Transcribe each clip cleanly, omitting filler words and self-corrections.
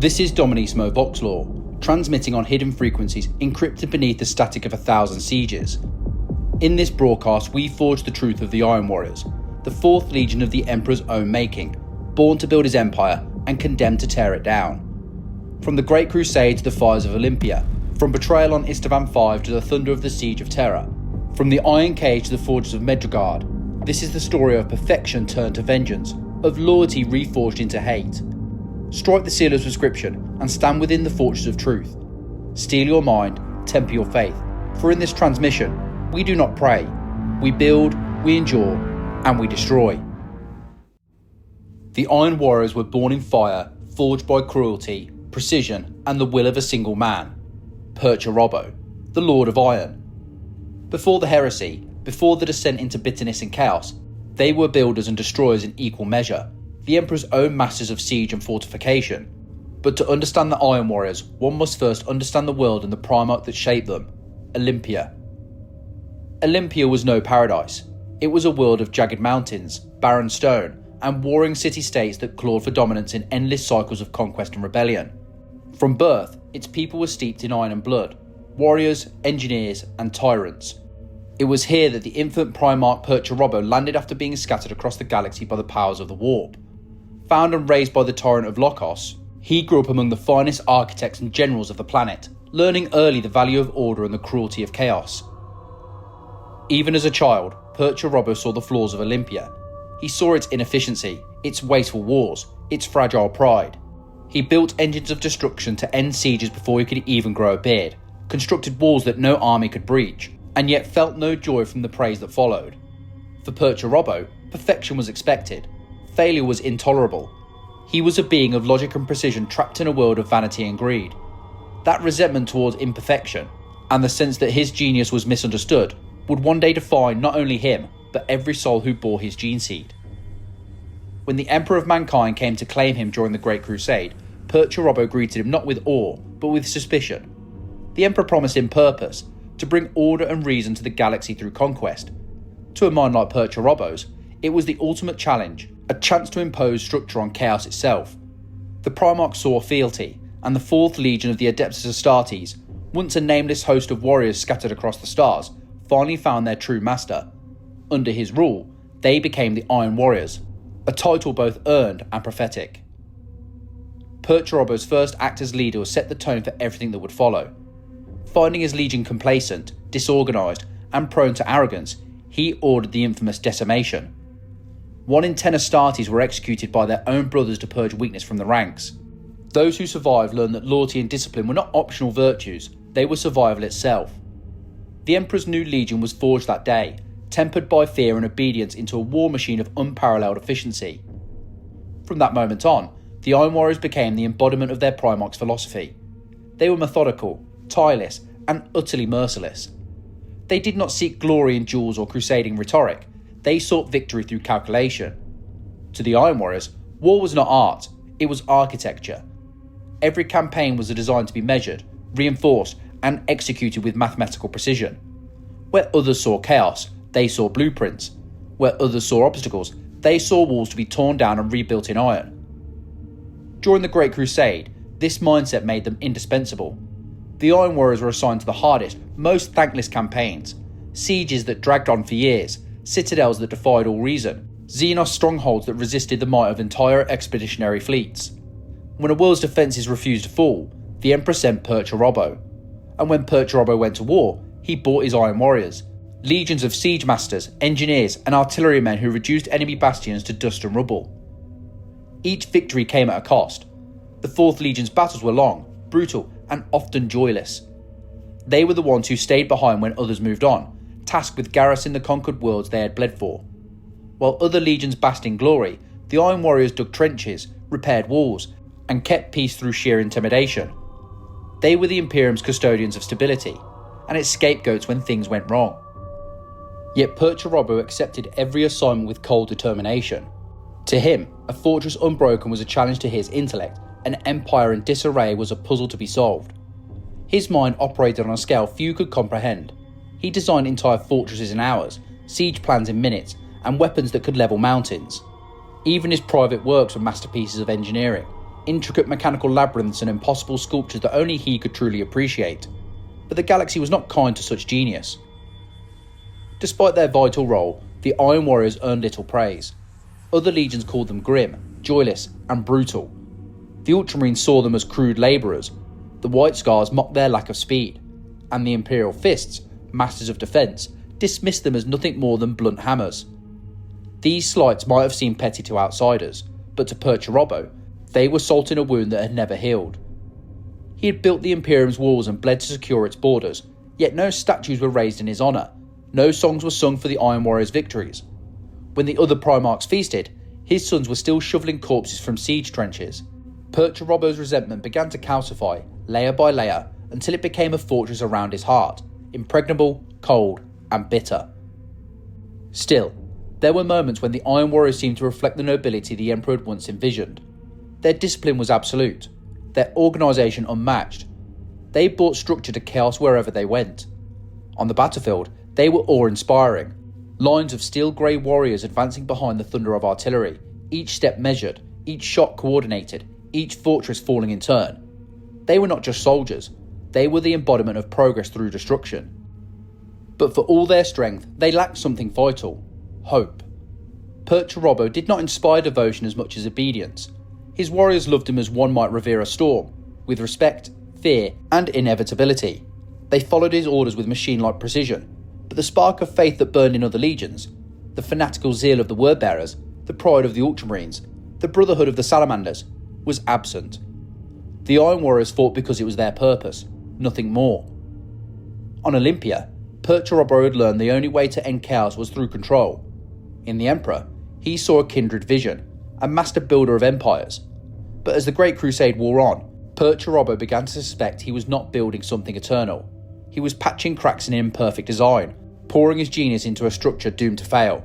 This is Dominismo Voxlore, transmitting on hidden frequencies encrypted beneath the static of 1,000 sieges. In this broadcast, we forge the truth of the Iron Warriors, the 4th Legion of the Emperor's own making, born to build his empire and condemned to tear it down. From the Great Crusade to the fires of Olympia, from betrayal on Isstvan V to the thunder of the Siege of Terra, from the Iron Cage to the forges of Medrengard, this is the story of perfection turned to vengeance, of loyalty reforged into hate. Strike the seal of subscription and stand within the fortress of truth. Steel your mind, temper your faith, for in this transmission, we do not pray, we build, we endure, and we destroy. The Iron Warriors were born in fire, forged by cruelty, precision, and the will of a single man, Perturabo, the Lord of Iron. Before the heresy, before the descent into bitterness and chaos, they were builders and destroyers in equal measure, the Emperor's own masters of siege and fortification. But to understand the Iron Warriors, one must first understand the world and the Primarch that shaped them, Olympia. Olympia was no paradise. It was a world of jagged mountains, barren stone, and warring city-states that clawed for dominance in endless cycles of conquest and rebellion. From birth, its people were steeped in iron and blood, warriors, engineers, and tyrants. It was here that the infant Primarch Perturabo landed after being scattered across the galaxy by the powers of the warp. Found and raised by the tyrant of Lokos, he grew up among the finest architects and generals of the planet, learning early the value of order and the cruelty of chaos. Even as a child, Perturabo saw the flaws of Olympia. He saw its inefficiency, its wasteful wars, its fragile pride. He built engines of destruction to end sieges before he could even grow a beard, constructed walls that no army could breach, and yet felt no joy from the praise that followed. For Perturabo, perfection was expected. Failure was intolerable. He was a being of logic and precision trapped in a world of vanity and greed. That resentment towards imperfection, and the sense that his genius was misunderstood, would one day define not only him, but every soul who bore his gene seed. When the Emperor of Mankind came to claim him during the Great Crusade, Perturabo greeted him not with awe, but with suspicion. The Emperor promised him purpose, to bring order and reason to the galaxy through conquest. To a mind like Perturabo's, it was the ultimate challenge, a chance to impose structure on chaos itself. The Primarch saw fealty, and the 4th Legion of the Adeptus Astartes, once a nameless host of warriors scattered across the stars, finally found their true master. Under his rule, they became the Iron Warriors, a title both earned and prophetic. Perturabo's first act as leader was set the tone for everything that would follow. Finding his legion complacent, disorganised, and prone to arrogance, he ordered the infamous decimation. 1 in 10 Astartes were executed by their own brothers to purge weakness from the ranks. Those who survived learned that loyalty and discipline were not optional virtues, they were survival itself. The Emperor's new legion was forged that day, tempered by fear and obedience into a war machine of unparalleled efficiency. From that moment on, the Iron Warriors became the embodiment of their Primarch's philosophy. They were methodical, tireless, and utterly merciless. They did not seek glory in duels or crusading rhetoric, they sought victory through calculation. To the Iron Warriors, war was not art, it was architecture. Every campaign was designed to be measured, reinforced, and executed with mathematical precision. Where others saw chaos, they saw blueprints. Where others saw obstacles, they saw walls to be torn down and rebuilt in iron. During the Great Crusade, this mindset made them indispensable. The Iron Warriors were assigned to the hardest, most thankless campaigns, sieges that dragged on for years, citadels that defied all reason, Xenos strongholds that resisted the might of entire expeditionary fleets. When a world's defences refused to fall, the Emperor sent Perturabo. And when Perturabo went to war, he brought his Iron Warriors, legions of siege masters, engineers, and artillerymen who reduced enemy bastions to dust and rubble. Each victory came at a cost. The 4th Legion's battles were long, brutal, and often joyless. They were the ones who stayed behind when others moved on, tasked with garrisoning the conquered worlds they had bled for. While other legions basked in glory, the Iron Warriors dug trenches, repaired walls, and kept peace through sheer intimidation. They were the Imperium's custodians of stability, and its scapegoats when things went wrong. Yet Perturabo accepted every assignment with cold determination. To him, a fortress unbroken was a challenge to his intellect, an empire in disarray was a puzzle to be solved. His mind operated on a scale few could comprehend. He designed entire fortresses in hours, siege plans in minutes, and weapons that could level mountains. Even his private works were masterpieces of engineering, intricate mechanical labyrinths and impossible sculptures that only he could truly appreciate. But the galaxy was not kind to such genius. Despite their vital role, the Iron Warriors earned little praise. Other legions called them grim, joyless, and brutal. The Ultramarines saw them as crude labourers. The White Scars mocked their lack of speed, and the Imperial Fists, masters of defence, dismissed them as nothing more than blunt hammers. These slights might have seemed petty to outsiders, but to Perturabo, they were salt in a wound that had never healed. He had built the Imperium's walls and bled to secure its borders, yet no statues were raised in his honour. No songs were sung for the Iron Warriors' victories. When the other Primarchs feasted, his sons were still shoveling corpses from siege trenches. Perturabo's resentment began to calcify, layer by layer, until it became a fortress around his heart, impregnable, cold, and bitter. Still, there were moments when the Iron Warriors seemed to reflect the nobility the Emperor had once envisioned. Their discipline was absolute, their organisation unmatched. They brought structure to chaos wherever they went. On the battlefield, they were awe-inspiring. Lines of steel-grey warriors advancing behind the thunder of artillery, each step measured, each shot coordinated, each fortress falling in turn. They were not just soldiers, they were the embodiment of progress through destruction. But for all their strength, they lacked something vital: hope. Perturabo did not inspire devotion as much as obedience. His warriors loved him as one might revere a storm, with respect, fear, and inevitability. They followed his orders with machine-like precision, but the spark of faith that burned in other legions, the fanatical zeal of the word-bearers, the pride of the Ultramarines, the brotherhood of the Salamanders, was absent. The Iron Warriors fought because it was their purpose, nothing more. On Olympia, Perturabo had learned the only way to end chaos was through control. In the Emperor, he saw a kindred vision, a master builder of empires. But as the Great Crusade wore on, Perturabo began to suspect he was not building something eternal. He was patching cracks in an imperfect design, pouring his genius into a structure doomed to fail.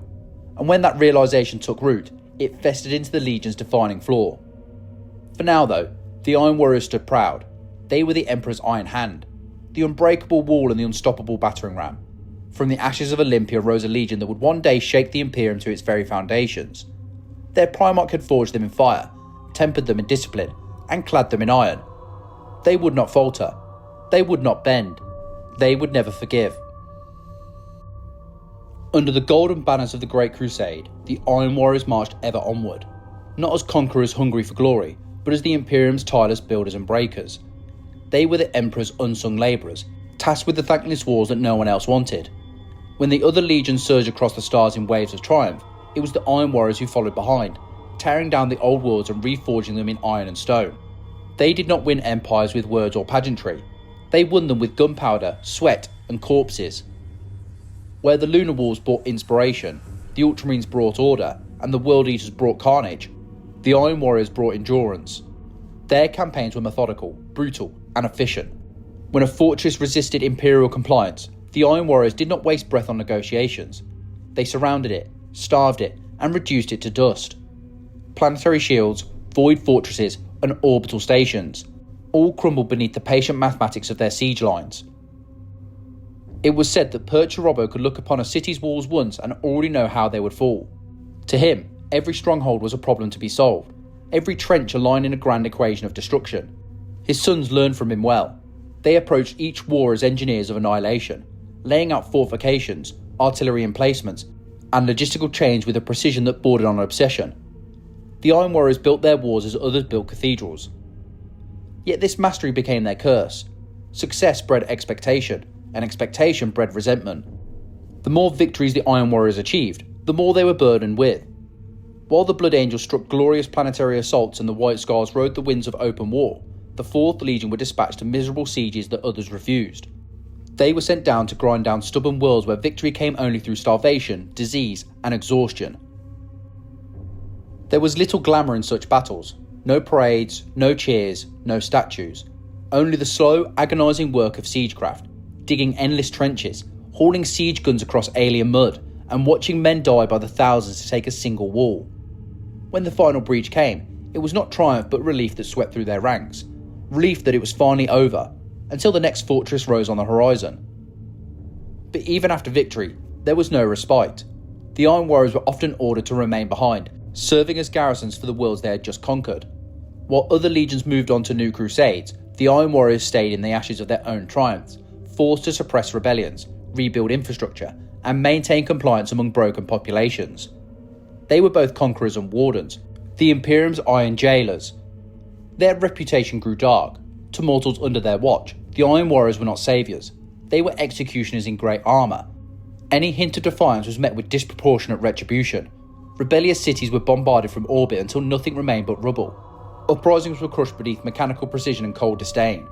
And when that realisation took root, it festered into the Legion's defining flaw. For now though, the Iron Warriors stood proud. They were the Emperor's iron hand, the unbreakable wall and the unstoppable battering ram. From the ashes of Olympia rose a legion that would one day shake the Imperium to its very foundations. Their Primarch had forged them in fire, tempered them in discipline, and clad them in iron. They would not falter. They would not bend. They would never forgive. Under the golden banners of the Great Crusade, the Iron Warriors marched ever onward, not as conquerors hungry for glory, but as the Imperium's tireless builders and breakers. They were the Emperor's unsung labourers, tasked with the thankless wars that no one else wanted. When the other legions surged across the stars in waves of triumph, it was the Iron Warriors who followed behind, tearing down the old worlds and reforging them in iron and stone. They did not win empires with words or pageantry. They won them with gunpowder, sweat, and corpses. Where the Lunar Wolves brought inspiration, the Ultramarines brought order, and the World Eaters brought carnage, the Iron Warriors brought endurance. Their campaigns were methodical, brutal, and efficient. When a fortress resisted Imperial compliance, the Iron Warriors did not waste breath on negotiations. They surrounded it, starved it, and reduced it to dust. Planetary shields, void fortresses, and orbital stations all crumbled beneath the patient mathematics of their siege lines. It was said that Perturabo could look upon a city's walls once and already know how they would fall. To him, every stronghold was a problem to be solved, every trench a line in a grand equation of destruction. His sons learned from him well. They approached each war as engineers of annihilation, laying out fortifications, artillery emplacements, and logistical chains with a precision that bordered on obsession. The Iron Warriors built their wars as others built cathedrals. Yet this mastery became their curse. Success bred expectation, and expectation bred resentment. The more victories the Iron Warriors achieved, the more they were burdened with. While the Blood Angels struck glorious planetary assaults and the White Scars rode the winds of open war, the 4th Legion were dispatched to miserable sieges that others refused. They were sent down to grind down stubborn worlds where victory came only through starvation, disease, and exhaustion. There was little glamour in such battles. No parades, no cheers, no statues. Only the slow, agonising work of siegecraft, digging endless trenches, hauling siege guns across alien mud, and watching men die by the thousands to take a single wall. When the final breach came, it was not triumph but relief that swept through their ranks. Relief that it was finally over, until the next fortress rose on the horizon. But even after victory, there was no respite. The Iron Warriors were often ordered to remain behind, serving as garrisons for the worlds they had just conquered. While other legions moved on to new crusades, the Iron Warriors stayed in the ashes of their own triumphs, forced to suppress rebellions, rebuild infrastructure, and maintain compliance among broken populations. They were both conquerors and wardens, the Imperium's iron jailers. Their reputation grew dark. To mortals under their watch, the Iron Warriors were not saviours. They were executioners in great armour. Any hint of defiance was met with disproportionate retribution. Rebellious cities were bombarded from orbit until nothing remained but rubble. Uprisings were crushed beneath mechanical precision and cold disdain.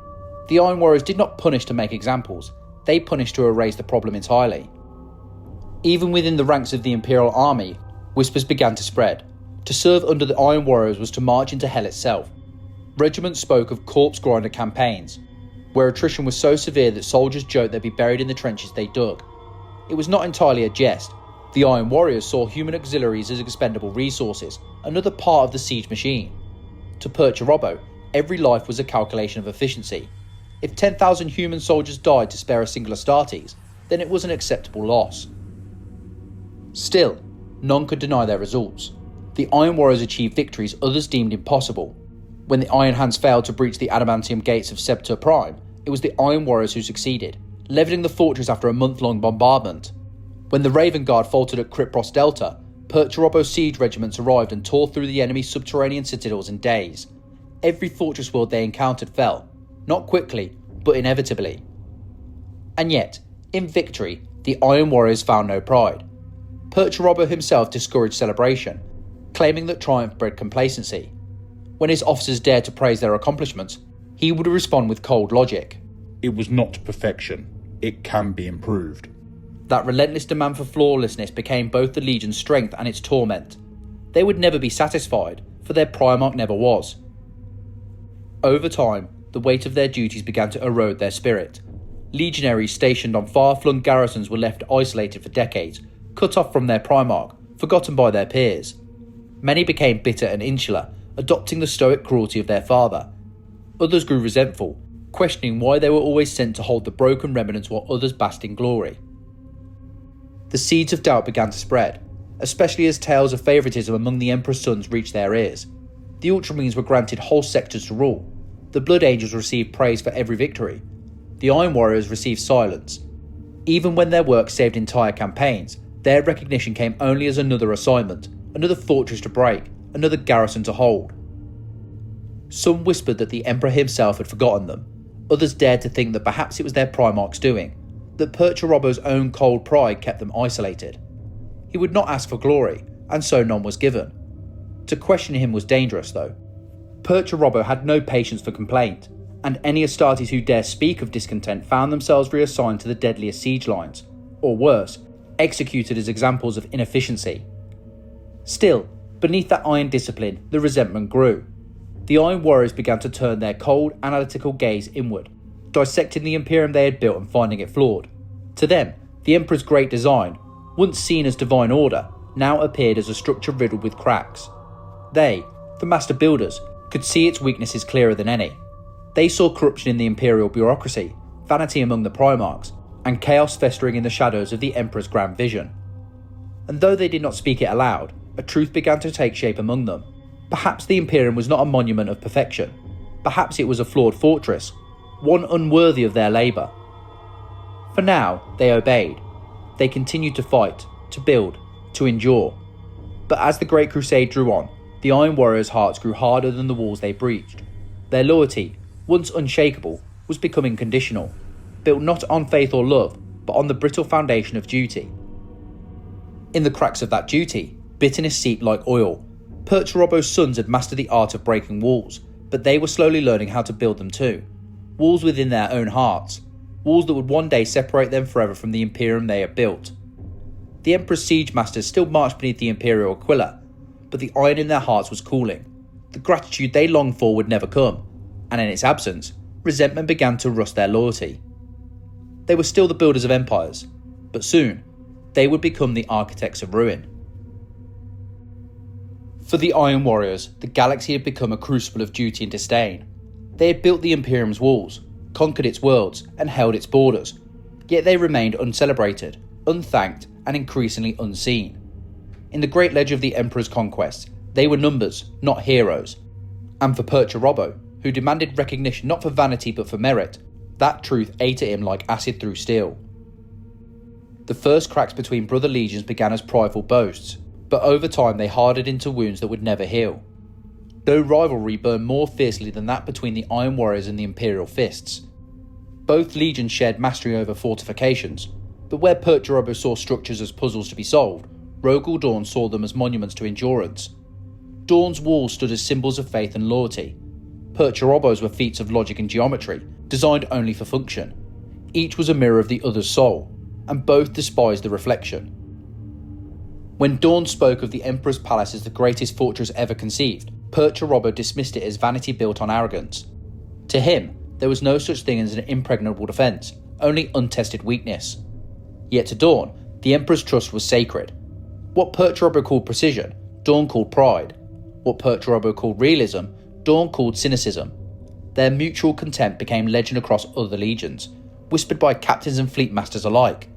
The Iron Warriors did not punish to make examples, they punished to erase the problem entirely. Even within the ranks of the Imperial army, whispers began to spread. To serve under the Iron Warriors was to march into hell itself. Regiments spoke of corpse grinder campaigns, where attrition was so severe that soldiers joked they'd be buried in the trenches they dug. It was not entirely a jest. The Iron Warriors saw human auxiliaries as expendable resources, another part of the siege machine. To Perturabo, every life was a calculation of efficiency. If 10,000 human soldiers died to spare a single Astartes, then it was an acceptable loss. Still, none could deny their results. The Iron Warriors achieved victories others deemed impossible. When the Iron Hands failed to breach the adamantium gates of Scepter Prime, it was the Iron Warriors who succeeded, levelling the fortress after a month-long bombardment. When the Raven Guard faltered at Krypros Delta, Perturabo's siege regiments arrived and tore through the enemy's subterranean citadels in days. Every fortress world they encountered fell, not quickly, but inevitably. And yet, in victory, the Iron Warriors found no pride. Perturabo himself discouraged celebration, claiming that triumph bred complacency. When his officers dared to praise their accomplishments, he would respond with cold logic. It was not perfection. It can be improved. That relentless demand for flawlessness became both the Legion's strength and its torment. They would never be satisfied, for their Primarch never was. Over time, the weight of their duties began to erode their spirit. Legionaries stationed on far-flung garrisons were left isolated for decades, cut off from their Primarch, forgotten by their peers. Many became bitter and insular, adopting the stoic cruelty of their father. Others grew resentful, questioning why they were always sent to hold the broken remnants while others basked in glory. The seeds of doubt began to spread, especially as tales of favouritism among the Emperor's sons reached their ears. The Ultramarines were granted whole sectors to rule. The Blood Angels received praise for every victory. The Iron Warriors received silence. Even when their work saved entire campaigns, their recognition came only as another assignment, another fortress to break, another garrison to hold. Some whispered that the Emperor himself had forgotten them. Others dared to think that perhaps it was their Primarch's doing, that Perturabo's own cold pride kept them isolated. He would not ask for glory, and so none was given. To question him was dangerous, though. Perturabo had no patience for complaint, and any Astartes who dare speak of discontent found themselves reassigned to the deadliest siege lines, or worse, executed as examples of inefficiency. Still, beneath that iron discipline, the resentment grew. The Iron Warriors began to turn their cold, analytical gaze inward, dissecting the Imperium they had built and finding it flawed. To them, the Emperor's great design, once seen as divine order, now appeared as a structure riddled with cracks. They, the master builders, could see its weaknesses clearer than any. They saw corruption in the Imperial bureaucracy, vanity among the Primarchs, and chaos festering in the shadows of the Emperor's grand vision. And though they did not speak it aloud, a truth began to take shape among them. Perhaps the Imperium was not a monument of perfection. Perhaps it was a flawed fortress, one unworthy of their labour. For now, they obeyed. They continued to fight, to build, to endure. But as the Great Crusade drew on, the Iron Warriors' hearts grew harder than the walls they breached. Their loyalty, once unshakable, was becoming conditional, built not on faith or love, but on the brittle foundation of duty. In the cracks of that duty, bitterness seeped like oil. Perturabo's sons had mastered the art of breaking walls, but they were slowly learning how to build them too. Walls within their own hearts, walls that would one day separate them forever from the Imperium they had built. The Emperor's siege masters still marched beneath the Imperial Aquila, but the iron in their hearts was cooling. The gratitude they longed for would never come, and in its absence, resentment began to rust their loyalty. They were still the builders of empires, but soon, they would become the architects of ruin. For the Iron Warriors, the galaxy had become a crucible of duty and disdain. They had built the Imperium's walls, conquered its worlds, and held its borders, yet they remained uncelebrated, unthanked, and increasingly unseen. In the great ledger of the Emperor's conquests, they were numbers, not heroes, And for Perturabo, who demanded recognition not for vanity but for merit, that truth ate at him like acid through steel. The first cracks between brother legions began as prideful boasts, but over time they hardened into wounds that would never heal. No rivalry burned more fiercely than that between the Iron Warriors and the Imperial Fists. Both legions shared mastery over fortifications, but where Perturabo saw structures as puzzles to be solved, Rogal Dorn saw them as monuments to endurance. Dorn's walls stood as symbols of faith and loyalty. Perturabo's were feats of logic and geometry, designed only for function. Each was a mirror of the other's soul, and both despised the reflection. When Dorn spoke of the Emperor's palace as the greatest fortress ever conceived, Perturabo dismissed it as vanity built on arrogance. To him, there was no such thing as an impregnable defence, only untested weakness. Yet to Dorn, the Emperor's trust was sacred. What Perturabo called precision, Dorn called pride. What Perturabo called realism, Dorn called cynicism. Their mutual contempt became legend across other legions, whispered by captains and fleet masters alike.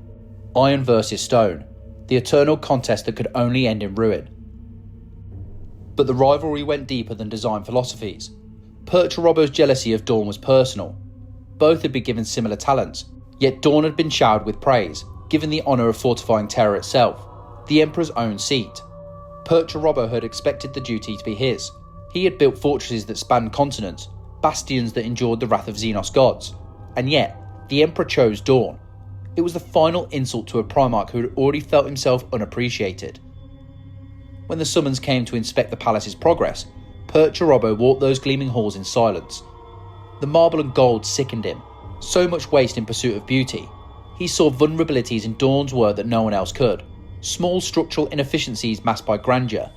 Iron versus stone, the eternal contest that could only end in ruin. But the rivalry went deeper than design philosophies. Perturabo's jealousy of Dorn was personal. Both had been given similar talents, yet Dorn had been showered with praise, given the honour of fortifying Terra itself, the Emperor's own seat. Perturabo had expected the duty to be his. He had built fortresses that spanned continents, bastions that endured the wrath of Xenos gods, and yet the Emperor chose Dorn. It was the final insult to a Primarch who had already felt himself unappreciated. When the summons came to inspect the palace's progress, Perturabo walked those gleaming halls in silence. The marble and gold sickened him, so much waste in pursuit of beauty. He saw vulnerabilities in Dorn's work that no one else could, small structural inefficiencies masked by grandeur,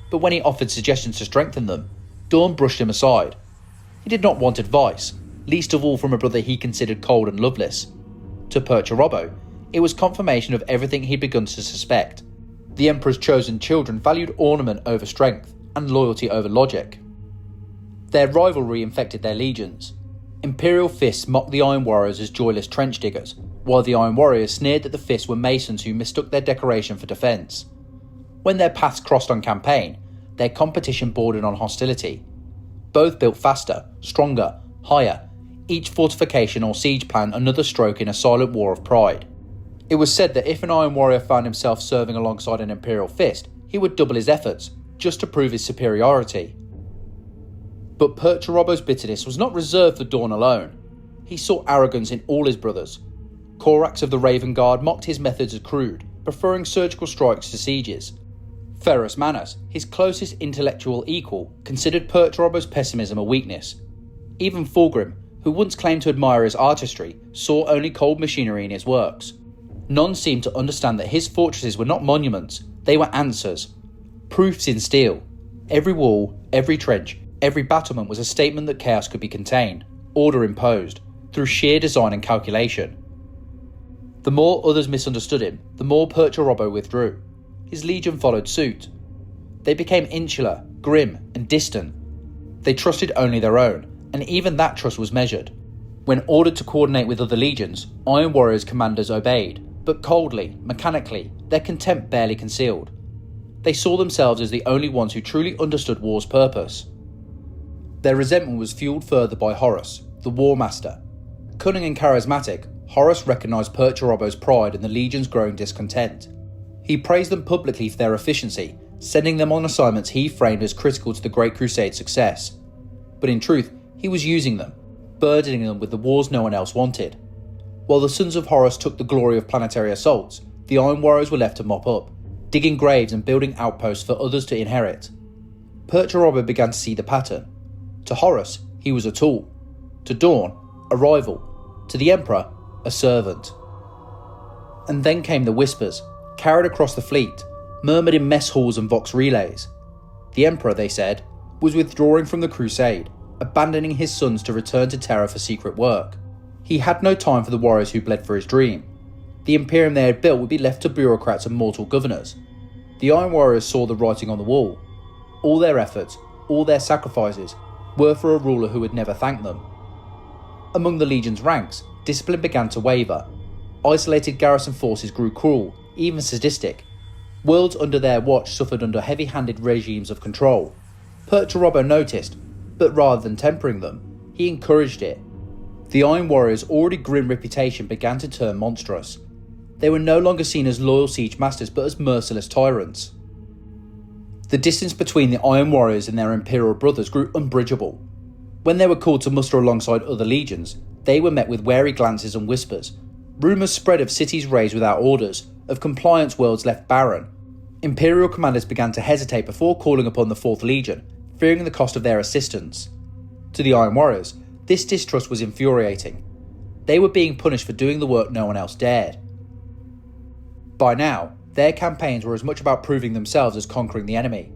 but when he offered suggestions to strengthen them, Dorn brushed him aside. He did not want advice, least of all from a brother he considered cold and loveless. To Perturabo, it was confirmation of everything he'd begun to suspect. The Emperor's chosen children valued ornament over strength, and loyalty over logic. Their rivalry infected their legions. Imperial Fists mocked the Iron Warriors as joyless trench diggers, while the Iron Warriors sneered that the Fists were masons who mistook their decoration for defence. When their paths crossed on campaign, their competition bordered on hostility. Both built faster, stronger, higher, each fortification or siege plan another stroke in a silent war of pride. It was said that if an Iron Warrior found himself serving alongside an Imperial Fist, he would double his efforts, just to prove his superiority. But Perturabo's bitterness was not reserved for Dorn alone. He saw arrogance in all his brothers. Corax of the Raven Guard mocked his methods as crude, preferring surgical strikes to sieges. Ferrus Manus, his closest intellectual equal, considered Perturabo's pessimism a weakness. Even Fulgrim, who once claimed to admire his artistry, saw only cold machinery in his works. None seemed to understand that his fortresses were not monuments, they were answers. Proofs in steel. Every wall, every trench, every battlement was a statement that chaos could be contained, order imposed, through sheer design and calculation. The more others misunderstood him, the more Perturabo withdrew. His legion followed suit. They became insular, grim, and distant. They trusted only their own, and even that trust was measured. When ordered to coordinate with other legions, Iron Warriors commanders obeyed, but coldly, mechanically, their contempt barely concealed. They saw themselves as the only ones who truly understood war's purpose. Their resentment was fueled further by Horus, the War Master. Cunning and charismatic, Horus recognised Perturabo's pride and the Legion's growing discontent. He praised them publicly for their efficiency, sending them on assignments he framed as critical to the Great Crusade's success. But in truth, he was using them, burdening them with the wars no one else wanted. While the Sons of Horus took the glory of planetary assaults, the Iron Warriors were left to mop up, digging graves and building outposts for others to inherit. Perturabo began to see the pattern. To Horus, he was a tool. To Dorn, a rival. To the Emperor, a servant. And then came the whispers, carried across the fleet, murmured in mess halls and Vox relays. The Emperor, they said, was withdrawing from the Crusade, abandoning his sons to return to Terra for secret work. He had no time for the warriors who bled for his dream. The Imperium they had built would be left to bureaucrats and mortal governors. The Iron Warriors saw the writing on the wall. All their efforts, all their sacrifices, were for a ruler who would never thank them. Among the Legion's ranks, discipline began to waver. Isolated garrison forces grew cruel, even sadistic. Worlds under their watch suffered under heavy-handed regimes of control. Perturabo noticed, But rather than tempering them, he encouraged it. The Iron Warriors' already grim reputation began to turn monstrous. They were no longer seen as loyal siege masters but as merciless tyrants. The distance between the Iron Warriors and their Imperial brothers grew unbridgeable. When they were called to muster alongside other legions, they were met with wary glances and whispers. Rumours spread of cities razed without orders, of compliance worlds left barren. Imperial commanders began to hesitate before calling upon the 4th Legion, fearing the cost of their assistance. To the Iron Warriors, this distrust was infuriating. They were being punished for doing the work no one else dared. By now, their campaigns were as much about proving themselves as conquering the enemy.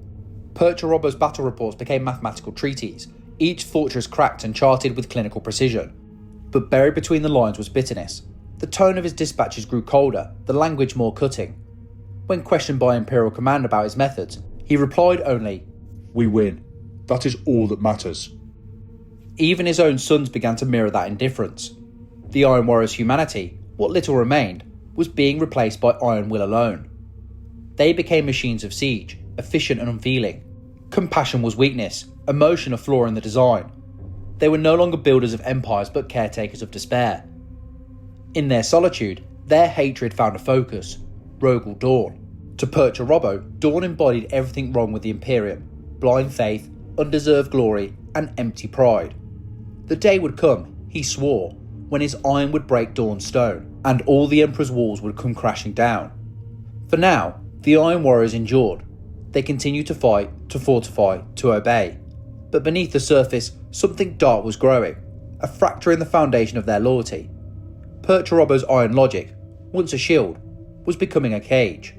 Perturabo's battle reports became mathematical treatises, each fortress cracked and charted with clinical precision. But buried between the lines was bitterness. The tone of his dispatches grew colder, the language more cutting. When questioned by Imperial command about his methods, he replied only, "We win. That is all that matters." Even his own sons began to mirror that indifference. The Iron Warriors' humanity, what little remained, was being replaced by iron will alone. They became machines of siege, efficient and unfeeling. Compassion was weakness, emotion a flaw in the design. They were no longer builders of empires but caretakers of despair. In their solitude, their hatred found a focus: Rogal Dawn. To Perturabo, Dawn embodied everything wrong with the Imperium: blind faith, undeserved glory, and empty pride. The day would come, he swore, when his iron would break Dawn's stone, and all the Emperor's walls would come crashing down. For now, the Iron Warriors endured. They continued to fight, to fortify, to obey. But beneath the surface, something dark was growing, a fracture in the foundation of their loyalty. Perturabo's iron logic, once a shield, was becoming a cage.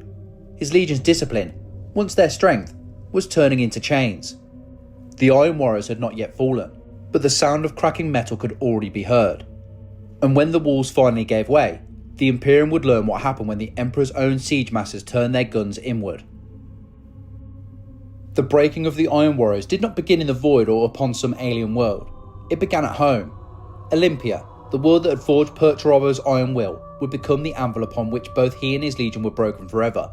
His legion's discipline, once their strength, was turning into chains. The Iron Warriors had not yet fallen, but the sound of cracking metal could already be heard. And when the walls finally gave way, the Imperium would learn what happened when the Emperor's own siege masters turned their guns inward. The breaking of the Iron Warriors did not begin in the void or upon some alien world. It began at home. Olympia, the world that had forged Perturabo's iron will, would become the anvil upon which both he and his legion were broken forever.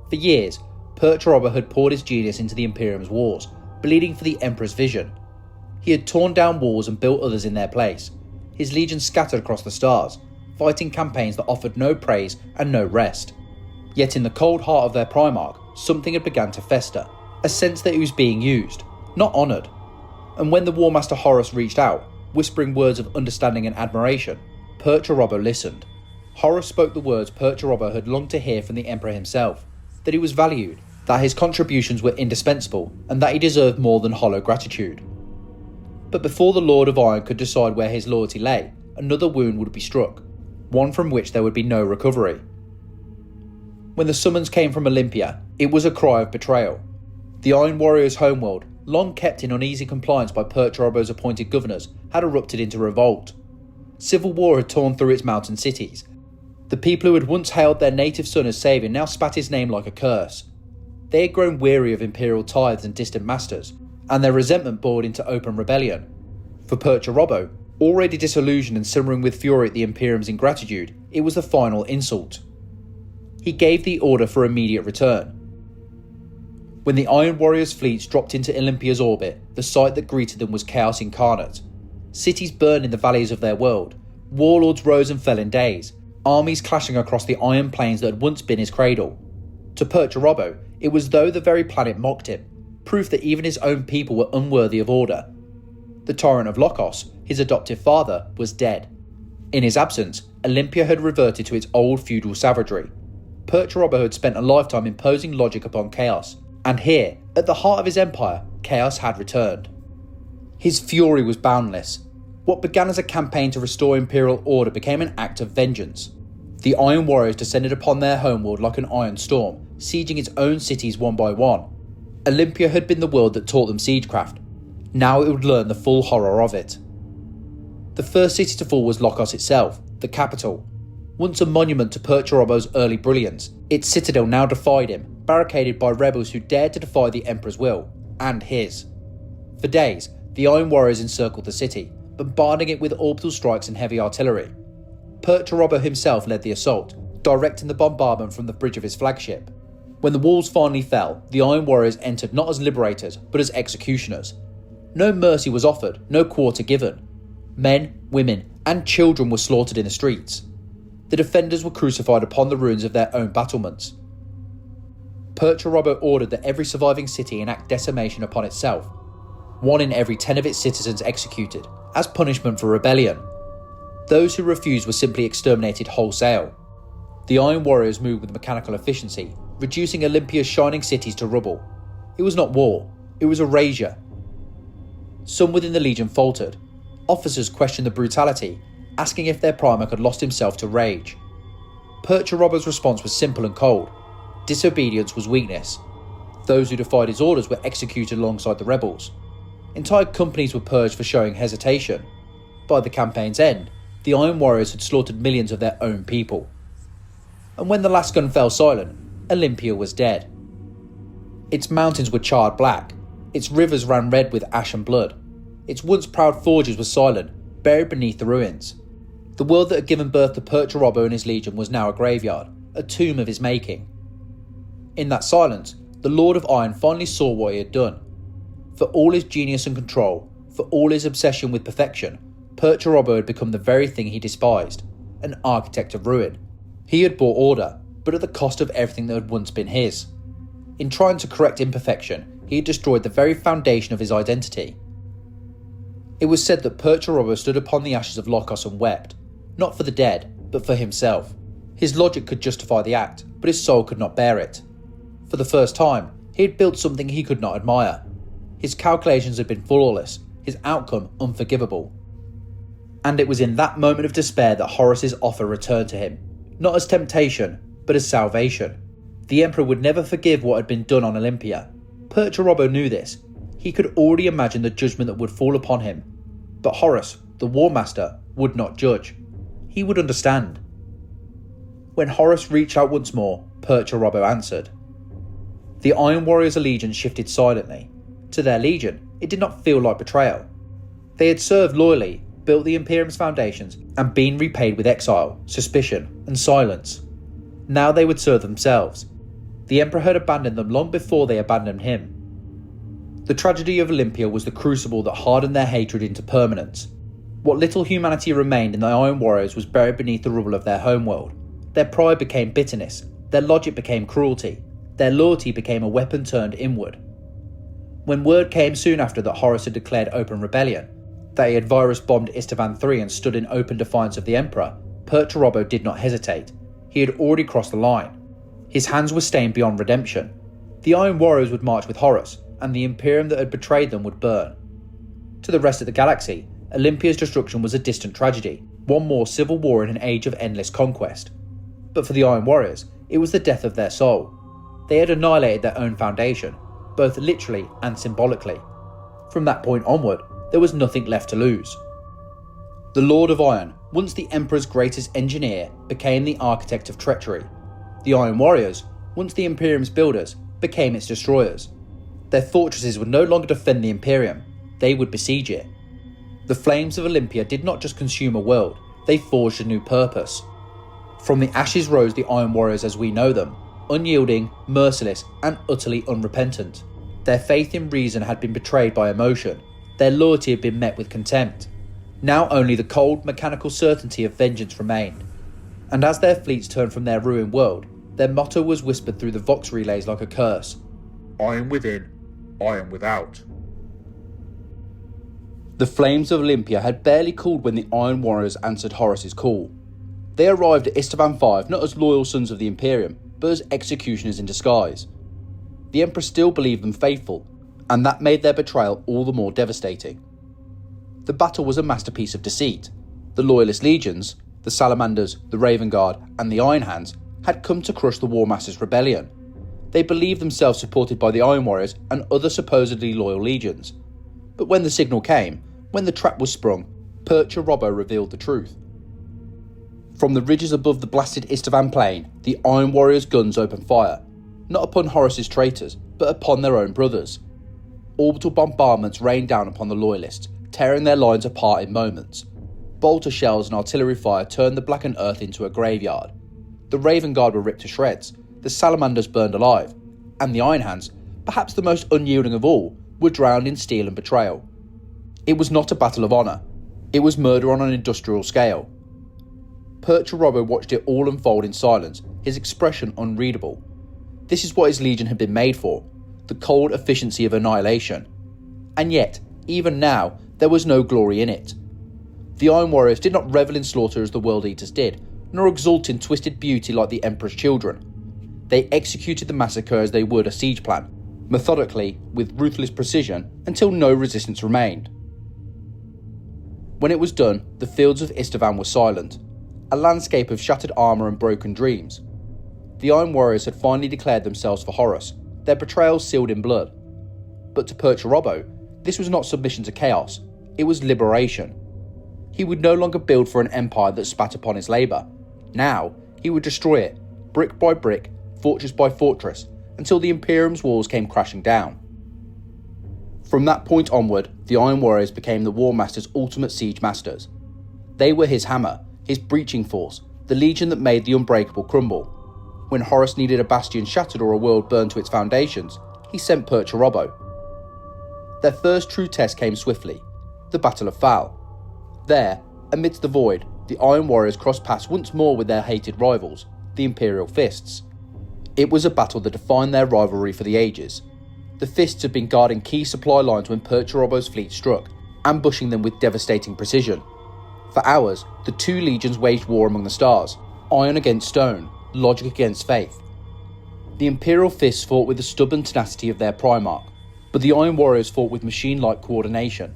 For years, Perturabo had poured his genius into the Imperium's wars, bleeding for the Emperor's vision. He had torn down walls and built others in their place. His legion scattered across the stars, fighting campaigns that offered no praise and no rest. Yet in the cold heart of their Primarch, something had begun to fester, a sense that he was being used, not honoured. And when the War Master Horus reached out, whispering words of understanding and admiration, Perturabo listened. Horus spoke the words Perturabo had longed to hear from the Emperor himself, that he was valued, that his contributions were indispensable, and that he deserved more than hollow gratitude. But before the Lord of Iron could decide where his loyalty lay, another wound would be struck, one from which there would be no recovery. When the summons came from Olympia, it was a cry of betrayal. The Iron Warriors' homeworld, long kept in uneasy compliance by Perturabo's appointed governors, had erupted into revolt. Civil war had torn through its mountain cities. The people who had once hailed their native son as saviour now spat his name like a curse. They had grown weary of imperial tithes and distant masters, and their resentment boiled into open rebellion. For Perturabo, already disillusioned and simmering with fury at the Imperium's ingratitude, it was the final insult. He gave the order for immediate return. When the Iron Warriors' fleets dropped into Olympia's orbit, the sight that greeted them was chaos incarnate. Cities burned in the valleys of their world, warlords rose and fell in days, armies clashing across the iron plains that had once been his cradle. To Perturabo, it was as though the very planet mocked him, proof that even his own people were unworthy of order. The tyrant of Lokos, his adoptive father, was dead. In his absence, Olympia had reverted to its old feudal savagery. Perturabo had spent a lifetime imposing logic upon chaos, and here, at the heart of his empire, chaos had returned. His fury was boundless. What began as a campaign to restore imperial order became an act of vengeance. The Iron Warriors descended upon their homeworld like an iron storm, sieging its own cities one by one. Olympia had been the world that taught them siegecraft. Now it would learn the full horror of it. The first city to fall was Lokos itself, the capital. Once a monument to Perturabo's early brilliance, its citadel now defied him, barricaded by rebels who dared to defy the Emperor's will, and his. For days, the Iron Warriors encircled the city, bombarding it with orbital strikes and heavy artillery. Perturabo himself led the assault, directing the bombardment from the bridge of his flagship. When the walls finally fell, the Iron Warriors entered not as liberators, but as executioners. No mercy was offered, no quarter given. Men, women, and children were slaughtered in the streets. The defenders were crucified upon the ruins of their own battlements. Perturabo ordered that every surviving city enact decimation upon itself, 1 in every 10 of its citizens executed, as punishment for rebellion. Those who refused were simply exterminated wholesale. The Iron Warriors moved with mechanical efficiency, reducing Olympia's shining cities to rubble. It was not war, it was erasure. Some within the Legion faltered. Officers questioned the brutality, asking if their Primarch had lost himself to rage. Perturabo's response was simple and cold. Disobedience was weakness. Those who defied his orders were executed alongside the rebels. Entire companies were purged for showing hesitation. By the campaign's end, the Iron Warriors had slaughtered millions of their own people. And when the last gun fell silent, Olympia was dead. Its mountains were charred black, its rivers ran red with ash and blood, its once proud forges were silent, buried beneath the ruins. The world that had given birth to Perturabo and his legion was now a graveyard, a tomb of his making. In that silence, the Lord of Iron finally saw what he had done. For all his genius and control, for all his obsession with perfection, Perturabo had become the very thing he despised, an architect of ruin. He had brought order, but at the cost of everything that had once been his. In trying to correct imperfection, he had destroyed the very foundation of his identity. It was said that Perturabo stood upon the ashes of Lokos and wept, not for the dead, but for himself. His logic could justify the act, but his soul could not bear it. For the first time, he had built something he could not admire. His calculations had been flawless, his outcome unforgivable. And it was in that moment of despair that Horus's offer returned to him, not as temptation, but as salvation. The Emperor would never forgive what had been done on Olympia. Perturabo knew this. He could already imagine the judgment that would fall upon him. But Horus, the War Master, would not judge. He would understand. When Horus reached out once more, Perturabo answered. The Iron Warriors' allegiance shifted silently. To their legion, it did not feel like betrayal. They had served loyally, built the Imperium's foundations, and been repaid with exile, suspicion, and silence. Now they would serve themselves. The Emperor had abandoned them long before they abandoned him. The tragedy of Olympia was the crucible that hardened their hatred into permanence. What little humanity remained in the Iron Warriors was buried beneath the rubble of their homeworld. Their pride became bitterness, their logic became cruelty, their loyalty became a weapon turned inward. When word came soon after that Horus had declared open rebellion, that he had virus-bombed Isstvan V and stood in open defiance of the Emperor, Perturabo did not hesitate. He had already crossed the line. His hands were stained beyond redemption. The Iron Warriors would march with Horus, and the Imperium that had betrayed them would burn. To the rest of the galaxy, Olympia's destruction was a distant tragedy, one more civil war in an age of endless conquest. But for the Iron Warriors, it was the death of their soul. They had annihilated their own foundation, both literally and symbolically. From that point onward, there was nothing left to lose. The Lord of Iron, once the Emperor's greatest engineer, became the architect of treachery. The Iron Warriors, once the Imperium's builders, became its destroyers. Their fortresses would no longer defend the Imperium, they would besiege it. The flames of Olympia did not just consume a world, they forged a new purpose. From the ashes rose the Iron Warriors as we know them, unyielding, merciless, and utterly unrepentant. Their faith in reason had been betrayed by emotion, their loyalty had been met with contempt. Now only the cold, mechanical certainty of vengeance remained. And as their fleets turned from their ruined world, their motto was whispered through the Vox relays like a curse. I am within, I am without. The flames of Olympia had barely cooled when the Iron Warriors answered Horus's call. They arrived at Isstvan V not as loyal sons of the Imperium, but as executioners in disguise. The Emperor still believed them faithful, and that made their betrayal all the more devastating. The battle was a masterpiece of deceit. The Loyalist legions, the Salamanders, the Raven Guard, and the Iron Hands had come to crush the War Master's rebellion. They believed themselves supported by the Iron Warriors and other supposedly loyal legions. But when the signal came, when the trap was sprung, Perturabo revealed the truth. From the ridges above the blasted Isstvan plain, the Iron Warriors' guns opened fire, not upon Horus's traitors, but upon their own brothers. Orbital bombardments rained down upon the Loyalists, tearing their lines apart in moments. Bolter shells and artillery fire turned the blackened earth into a graveyard. The Raven Guard were ripped to shreds, the Salamanders burned alive, and the Iron Hands, perhaps the most unyielding of all, were drowned in steel and betrayal. It was not a battle of honour. It was murder on an industrial scale. Perturabo watched it all unfold in silence, his expression unreadable. This is what his legion had been made for, the cold efficiency of annihilation. And yet, even now, there was no glory in it. The Iron Warriors did not revel in slaughter as the World Eaters did, nor exult in twisted beauty like the Emperor's children. They executed the massacre as they would a siege plan, methodically, with ruthless precision, until no resistance remained. When it was done, the fields of Isstvan were silent, a landscape of shattered armour and broken dreams. The Iron Warriors had finally declared themselves for Horus, their betrayal sealed in blood. But to Perturabo, this was not submission to chaos, it was liberation. He would no longer build for an empire that spat upon his labour. Now, he would destroy it, brick by brick, fortress by fortress, until the Imperium's walls came crashing down. From that point onward, the Iron Warriors became the War Master's ultimate siege masters. They were his hammer, his breaching force, the legion that made the unbreakable crumble. When Horus needed a bastion shattered or a world burned to its foundations, he sent Perturabo. Their first true test came swiftly, the Battle of Fal. There, amidst the void, the Iron Warriors crossed paths once more with their hated rivals, the Imperial Fists. It was a battle that defined their rivalry for the ages. The Fists had been guarding key supply lines when Perturabo's fleet struck, ambushing them with devastating precision. For hours, the two legions waged war among the stars, iron against stone, logic against faith. The Imperial Fists fought with the stubborn tenacity of their Primarch, but the Iron Warriors fought with machine-like coordination.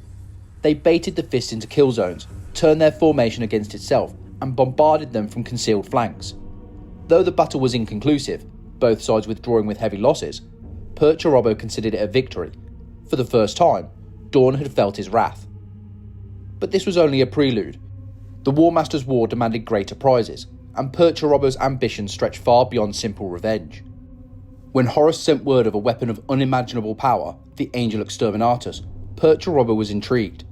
They baited the Fists into kill zones, turned their formation against itself, and bombarded them from concealed flanks. Though the battle was inconclusive, both sides withdrawing with heavy losses, Perturabo considered it a victory. For the first time, Dawn had felt his wrath. But this was only a prelude. The War Master's war demanded greater prizes, and Perturabo's ambitions stretched far beyond simple revenge. When Horus sent word of a weapon of unimaginable power, the Angel Exterminatus, Perturabo was intrigued.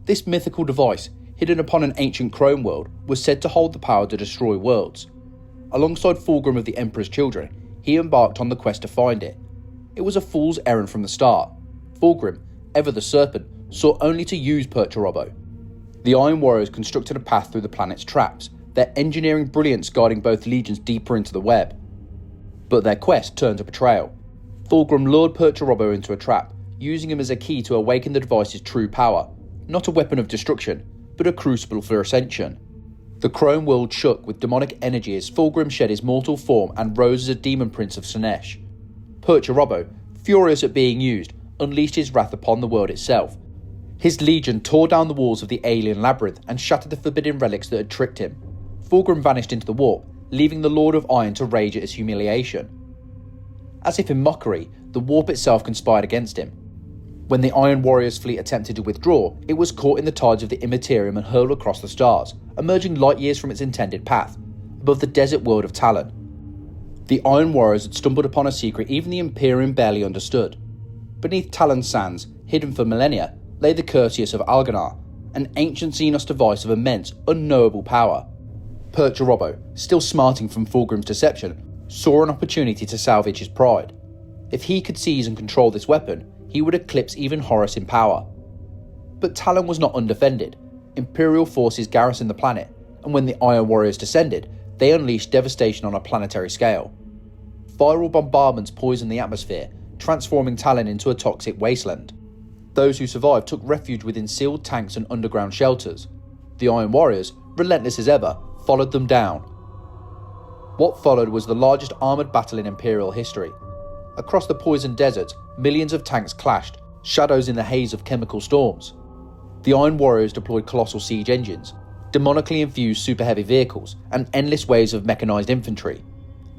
This mythical device, hidden upon an ancient chrome world, was said to hold the power to destroy worlds. Alongside Fulgrim of the Emperor's children, he embarked on the quest to find it. It was a fool's errand from the start. Fulgrim, ever the serpent, sought only to use Perturabo. The Iron Warriors constructed a path through the planet's traps, their engineering brilliance guiding both legions deeper into the web. But their quest turned to betrayal. Fulgrim lured Perturabo into a trap, using him as a key to awaken the device's true power, not a weapon of destruction, but a crucible for ascension. The Chrome world shook with demonic energy as Fulgrim shed his mortal form and rose as a demon prince of Slaanesh. Perturabo, furious at being used, unleashed his wrath upon the world itself. His legion tore down the walls of the alien labyrinth and shattered the forbidden relics that had tricked him. Fulgrim vanished into the warp, leaving the Lord of Iron to rage at his humiliation. As if in mockery, the warp itself conspired against him. When the Iron Warriors' fleet attempted to withdraw, it was caught in the tides of the Imperium and hurled across the stars, emerging light years from its intended path, above the desert world of Talon. The Iron Warriors had stumbled upon a secret even the Imperium barely understood. Beneath Talon's sands, hidden for millennia, lay the Curtius of Alganar, an ancient Xenos device of immense, unknowable power. Perturabo, still smarting from Fulgrim's deception, saw an opportunity to salvage his pride. If he could seize and control this weapon, he would eclipse even Horus in power. But Talon was not undefended. Imperial forces garrisoned the planet, and when the Iron Warriors descended, they unleashed devastation on a planetary scale. Viral bombardments poisoned the atmosphere, transforming Talon into a toxic wasteland. Those who survived took refuge within sealed tanks and underground shelters. The Iron Warriors, relentless as ever, followed them down. What followed was the largest armoured battle in Imperial history. Across the poisoned desert, millions of tanks clashed, shadows in the haze of chemical storms. The Iron Warriors deployed colossal siege engines, demonically infused super heavy vehicles, and endless waves of mechanised infantry.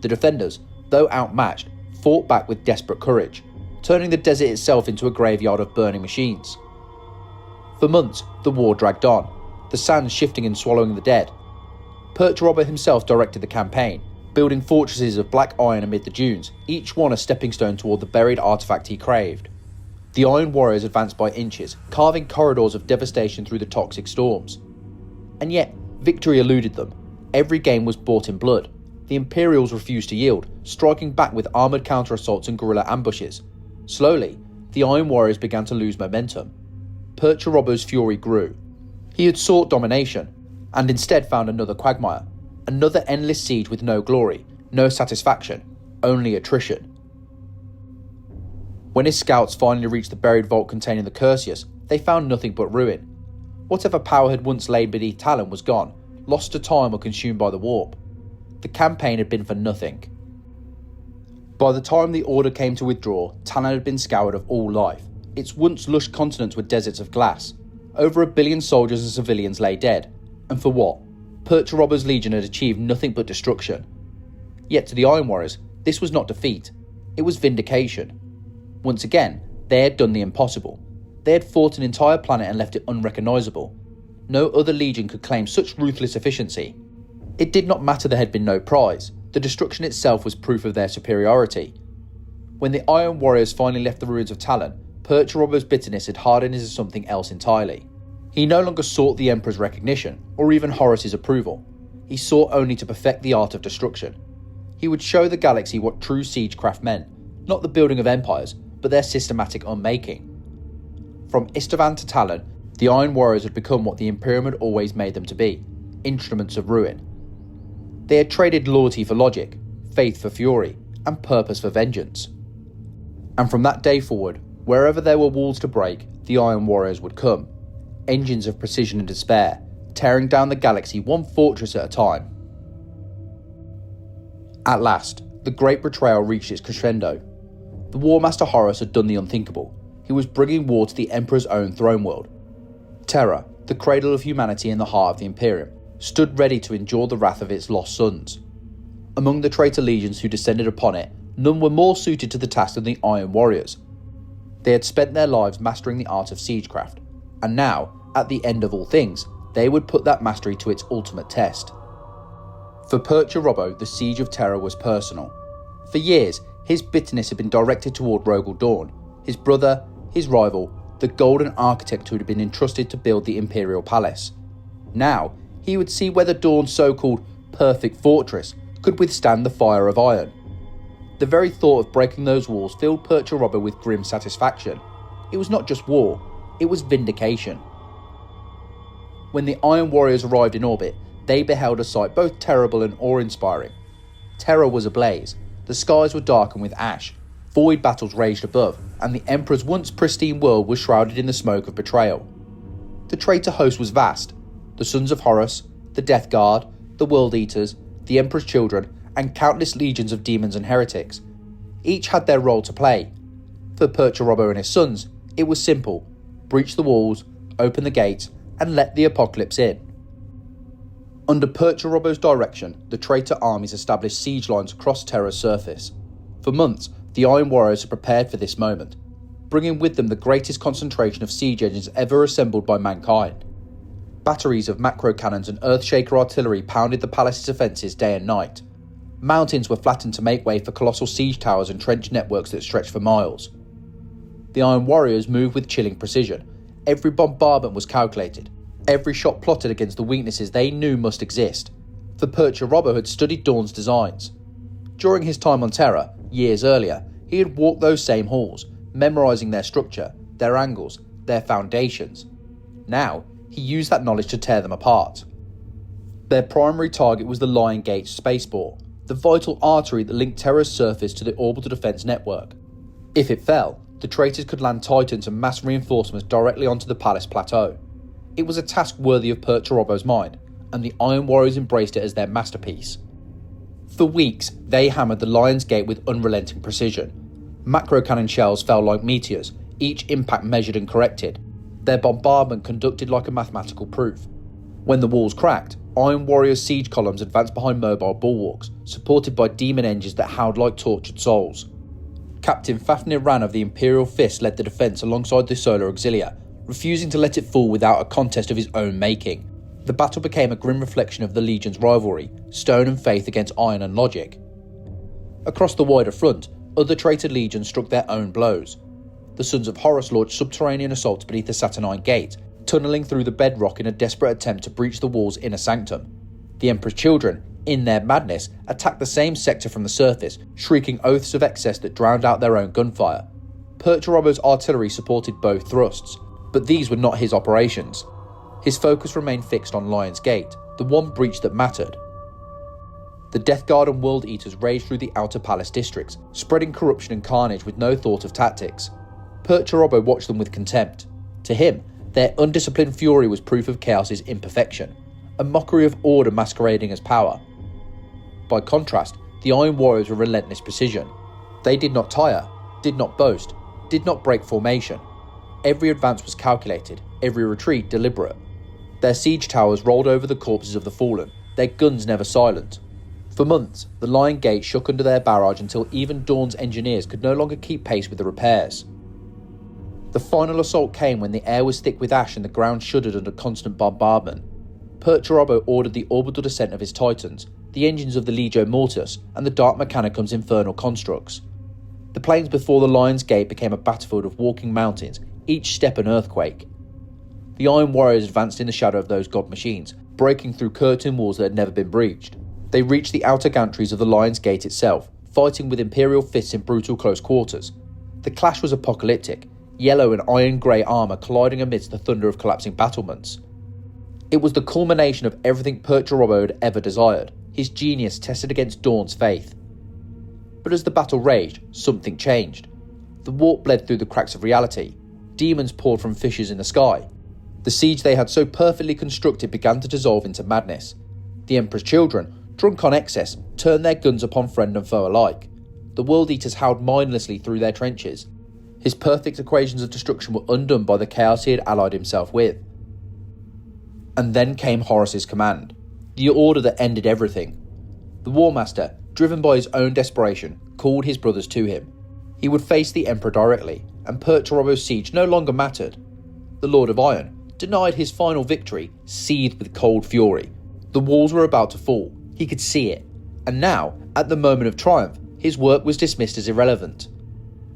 The defenders, though outmatched, fought back with desperate courage, turning the desert itself into a graveyard of burning machines. For months, the war dragged on, the sands shifting and swallowing the dead. Perturabo himself directed the campaign, building fortresses of black iron amid the dunes, each one a stepping stone toward the buried artifact he craved. The Iron Warriors advanced by inches, carving corridors of devastation through the toxic storms. And yet, victory eluded them. Every game was bought in blood. The Imperials refused to yield, striking back with armoured counter-assaults and guerrilla ambushes. Slowly, the Iron Warriors began to lose momentum. Perturabo's fury grew. He had sought domination, and instead found another quagmire, another endless siege with no glory, no satisfaction, only attrition. When his scouts finally reached the buried vault containing the Curseus, they found nothing but ruin. Whatever power had once lain beneath Talon was gone, lost to time or consumed by the warp. The campaign had been for nothing. By the time the order came to withdraw, Talon had been scoured of all life. Its once lush continents were deserts of glass. Over 1 billion soldiers and civilians lay dead. And for what? Perturabo's legion had achieved nothing but destruction. Yet to the Iron Warriors, this was not defeat. It was vindication. Once again, they had done the impossible. They had fought an entire planet and left it unrecognisable. No other legion could claim such ruthless efficiency. It did not matter there had been no prize. The destruction itself was proof of their superiority. When the Iron Warriors finally left the ruins of Talon, Perturabo's bitterness had hardened into something else entirely. He no longer sought the Emperor's recognition, or even Horus's approval. He sought only to perfect the art of destruction. He would show the galaxy what true siegecraft meant, not the building of empires, but their systematic unmaking. From Isstvan to Talon, the Iron Warriors had become what the Imperium had always made them to be, instruments of ruin. They had traded loyalty for logic, faith for fury, and purpose for vengeance. And from that day forward, wherever there were walls to break, the Iron Warriors would come, engines of precision and despair, tearing down the galaxy one fortress at a time. At last, the Great Betrayal reached its crescendo. The War Master Horus had done the unthinkable. He was bringing war to the Emperor's own throne world. Terra, the cradle of humanity in the heart of the Imperium, stood ready to endure the wrath of its lost sons. Among the traitor legions who descended upon it, none were more suited to the task than the Iron Warriors. They had spent their lives mastering the art of siegecraft, and now, at the end of all things, they would put that mastery to its ultimate test. For Perturabo, the Siege of Terra was personal. For years, his bitterness had been directed toward Rogel Dawn, his brother, his rival, the golden architect who had been entrusted to build the Imperial palace. Now, he would see whether Dawn's so-called perfect fortress could withstand the fire of iron. The very thought of breaking those walls filled Perturabo with grim satisfaction. It was not just war, it was vindication. When the Iron Warriors arrived in orbit, they beheld a sight both terrible and awe-inspiring. Terra was ablaze, the skies were darkened with ash, void battles raged above, and the Emperor's once pristine world was shrouded in the smoke of betrayal. The traitor host was vast. The sons of Horus, the Death Guard, the World Eaters, the Emperor's children, and countless legions of demons and heretics. Each had their role to play. For Perturabo and his sons, it was simple: breach the walls, open the gates, and let the apocalypse in. Under Perturabo's direction, the traitor armies established siege lines across Terra's surface. For months, the Iron Warriors had prepared for this moment, bringing with them the greatest concentration of siege engines ever assembled by mankind. Batteries of macro cannons and Earthshaker artillery pounded the palace's defences day and night. Mountains were flattened to make way for colossal siege towers and trench networks that stretched for miles. The Iron Warriors moved with chilling precision. Every bombardment was calculated. Every shot plotted against the weaknesses they knew must exist. For Perturabo had studied Dawn's designs. During his time on Terra, years earlier, he had walked those same halls, memorising their structure, their angles, their foundations. Now, he used that knowledge to tear them apart. Their primary target was the Lion Gate spaceport, the vital artery that linked Terra's surface to the orbital defence network. If it fell, the traitors could land Titans and mass reinforcements directly onto the palace plateau. It was a task worthy of Perturabo's mind, and the Iron Warriors embraced it as their masterpiece. For weeks, they hammered the Lion's Gate with unrelenting precision. Macro cannon shells fell like meteors, each impact measured and corrected. Their bombardment conducted like a mathematical proof. When the walls cracked, Iron Warriors' siege columns advanced behind mobile bulwarks, supported by demon engines that howled like tortured souls. Captain Fafnir Ran of the Imperial Fist led the defence alongside the Solar Auxilia, refusing to let it fall without a contest of his own making. The battle became a grim reflection of the Legion's rivalry, stone and faith against iron and logic. Across the wider front, other traitor legions struck their own blows. The Sons of Horus launched subterranean assaults beneath the Saturnine Gate, tunnelling through the bedrock in a desperate attempt to breach the wall's inner sanctum. The Emperor's children, in their madness, attacked the same sector from the surface, shrieking oaths of excess that drowned out their own gunfire. Perturabo's artillery supported both thrusts. But these were not his operations. His focus remained fixed on Lion's Gate, the one breach that mattered. The Death Guard and World Eaters raged through the outer palace districts, spreading corruption and carnage with no thought of tactics. Perturabo watched them with contempt. To him, their undisciplined fury was proof of chaos's imperfection, a mockery of order masquerading as power. By contrast, the Iron Warriors were relentless precision. They did not tire, did not boast, did not break formation. Every advance was calculated, every retreat deliberate. Their siege towers rolled over the corpses of the fallen, their guns never silent. For months, the Lion Gate shook under their barrage until even Dawn's engineers could no longer keep pace with the repairs. The final assault came when the air was thick with ash and the ground shuddered under constant bombardment. Perturabo ordered the orbital descent of his Titans, the engines of the Legio Mortis, and the Dark Mechanicum's infernal constructs. The plains before the Lion's Gate became a battlefield of walking mountains, each step an earthquake. The Iron Warriors advanced in the shadow of those god machines, breaking through curtain walls that had never been breached. They reached the outer gantries of the Lion's Gate itself, fighting with Imperial fists in brutal close quarters. The clash was apocalyptic, yellow and iron-grey armour colliding amidst the thunder of collapsing battlements. It was the culmination of everything Perturabo had ever desired, his genius tested against Dawn's faith. But as the battle raged, something changed. The warp bled through the cracks of reality. Demons poured from fissures in the sky. The siege they had so perfectly constructed began to dissolve into madness. The Emperor's children, drunk on excess, turned their guns upon friend and foe alike. The World Eaters howled mindlessly through their trenches. His perfect equations of destruction were undone by the chaos he had allied himself with. And then came Horus's command, the order that ended everything. The War Master, driven by his own desperation, called his brothers to him. He would face the Emperor directly, and Perturabo's siege no longer mattered. The Lord of Iron, denied his final victory, seethed with cold fury. The walls were about to fall, he could see it, and now, at the moment of triumph, his work was dismissed as irrelevant.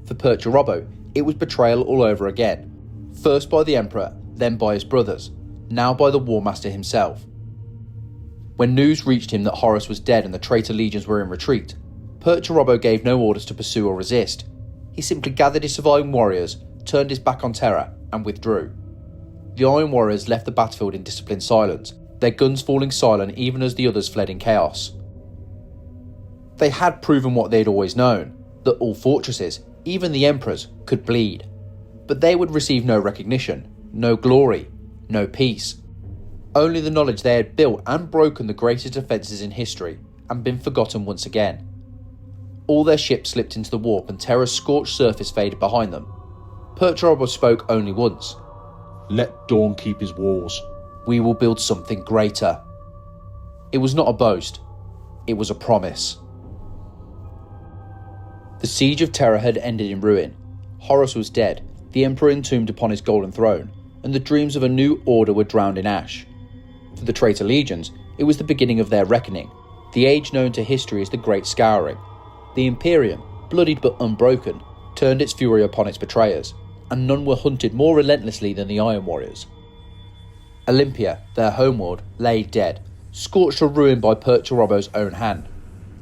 For Perturabo, it was betrayal all over again, first by the Emperor, then by his brothers, now by the War Master himself. When news reached him that Horus was dead and the traitor legions were in retreat, Perturabo gave no orders to pursue or resist. He simply gathered his surviving warriors, turned his back on Terra, and withdrew. The Iron Warriors left the battlefield in disciplined silence, their guns falling silent even as the others fled in chaos. They had proven what they had always known, that all fortresses, even the Emperor's, could bleed. But they would receive no recognition, no glory, no peace. Only the knowledge they had built and broken the greatest defences in history, and been forgotten once again. All their ships slipped into the warp and Terra's scorched surface faded behind them. Perturabo spoke only once. Let Dawn keep his walls. We will build something greater. It was not a boast, it was a promise. The Siege of Terra had ended in ruin. Horus was dead, the Emperor entombed upon his golden throne, and the dreams of a new order were drowned in ash. For the traitor legions, it was the beginning of their reckoning, the age known to history as the Great Scouring. The Imperium, bloodied but unbroken, turned its fury upon its betrayers, and none were hunted more relentlessly than the Iron Warriors. Olympia, their homeworld, lay dead, scorched to ruin by Perturabo's own hand.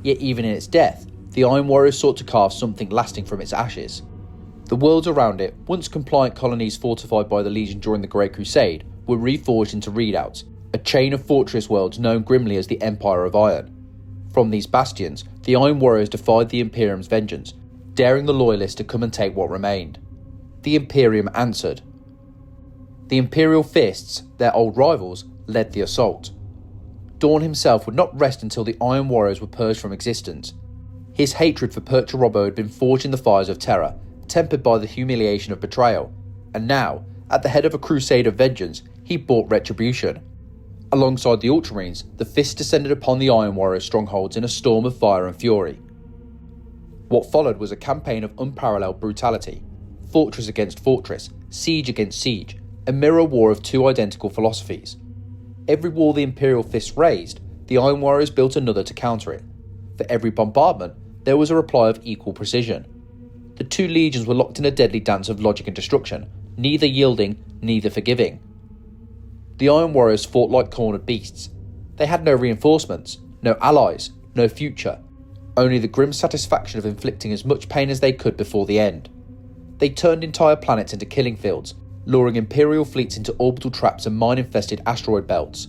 Yet even in its death, the Iron Warriors sought to carve something lasting from its ashes. The worlds around it, once compliant colonies fortified by the Legion during the Great Crusade, were reforged into redoubts, a chain of fortress worlds known grimly as the Empire of Iron. From these bastions, the Iron Warriors defied the Imperium's vengeance, daring the Loyalists to come and take what remained. The Imperium answered. The Imperial Fists, their old rivals, led the assault. Dawn himself would not rest until the Iron Warriors were purged from existence. His hatred for Perturabo had been forged in the fires of Terra, tempered by the humiliation of betrayal, and now, at the head of a crusade of vengeance, he brought retribution. Alongside the Ultramarines, the Fists descended upon the Iron Warriors' strongholds in a storm of fire and fury. What followed was a campaign of unparalleled brutality, fortress against fortress, siege against siege, a mirror war of two identical philosophies. Every wall the Imperial Fists raised, the Iron Warriors built another to counter it. For every bombardment, there was a reply of equal precision. The two legions were locked in a deadly dance of logic and destruction, neither yielding, neither forgiving. The Iron Warriors fought like cornered beasts. They had no reinforcements, no allies, no future, only the grim satisfaction of inflicting as much pain as they could before the end. They turned entire planets into killing fields, luring Imperial fleets into orbital traps and mine-infested asteroid belts.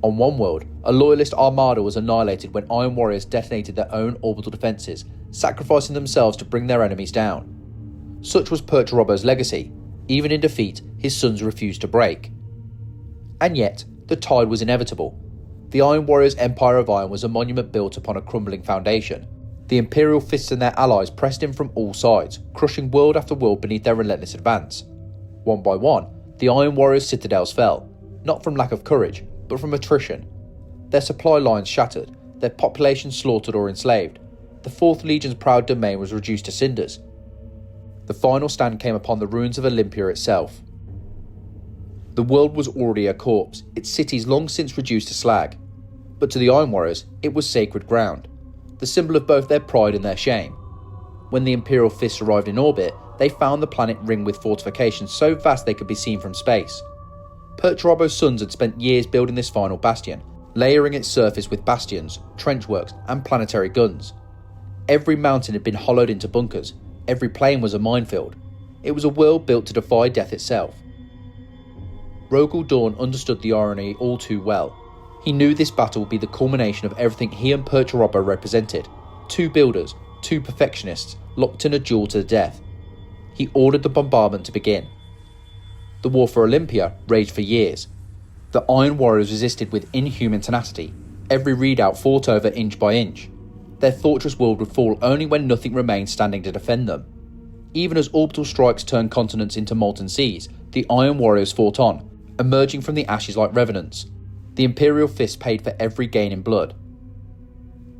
On one world, a loyalist armada was annihilated when Iron Warriors detonated their own orbital defences, sacrificing themselves to bring their enemies down. Such was Perturabo's legacy. Even in defeat, his sons refused to break. And yet, the tide was inevitable. The Iron Warriors' Empire of Iron was a monument built upon a crumbling foundation. The Imperial fists and their allies pressed in from all sides, crushing world after world beneath their relentless advance. One by one, the Iron Warriors' citadels fell, not from lack of courage, but from attrition. Their supply lines shattered, their population slaughtered or enslaved. The 4th Legion's proud domain was reduced to cinders. The final stand came upon the ruins of Olympia itself. The world was already a corpse, its cities long since reduced to slag. But to the Iron Warriors, it was sacred ground, the symbol of both their pride and their shame. When the Imperial fists arrived in orbit, they found the planet ringed with fortifications so vast they could be seen from space. Perturabo's sons had spent years building this final bastion, layering its surface with bastions, trenchworks, and planetary guns. Every mountain had been hollowed into bunkers, every plain was a minefield. It was a world built to defy death itself. Rogel Dawn understood the irony all too well. He knew this battle would be the culmination of everything he and Perturabo represented. 2 builders, 2 perfectionists, locked in a duel to the death. He ordered the bombardment to begin. The war for Olympia raged for years. The Iron Warriors resisted with inhuman tenacity, every redoubt fought over inch by inch. Their fortress world would fall only when nothing remained standing to defend them. Even as orbital strikes turned continents into molten seas, the Iron Warriors fought on, emerging from the ashes like revenants. The Imperial fist paid for every gain in blood.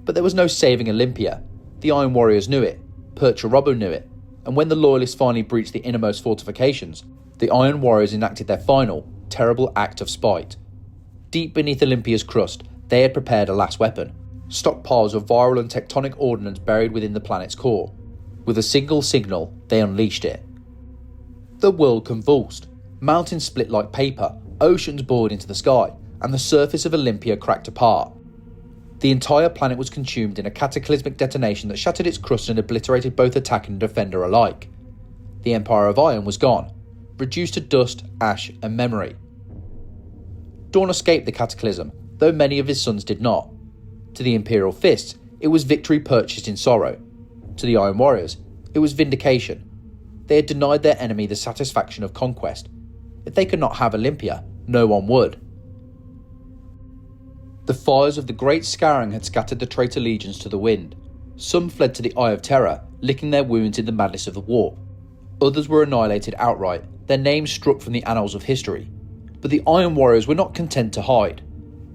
But there was no saving Olympia. The Iron Warriors knew it, Perturabo knew it, and when the Loyalists finally breached the innermost fortifications, the Iron Warriors enacted their final, terrible act of spite. Deep beneath Olympia's crust, they had prepared a last weapon, stockpiles of viral and tectonic ordnance buried within the planet's core. With a single signal, they unleashed it. The world convulsed. Mountains split like paper, oceans bored into the sky, and the surface of Olympia cracked apart. The entire planet was consumed in a cataclysmic detonation that shattered its crust and obliterated both attacker and defender alike. The Empire of Iron was gone, reduced to dust, ash, and memory. Dawn escaped the cataclysm, though many of his sons did not. To the Imperial fists, it was victory purchased in sorrow. To the Iron Warriors, it was vindication. They had denied their enemy the satisfaction of conquest. If they could not have Olympia, no one would. The fires of the Great Scouring had scattered the traitor legions to the wind. Some fled to the Eye of Terror, licking their wounds in the madness of the war. Others were annihilated outright, their names struck from the annals of history. But the Iron Warriors were not content to hide.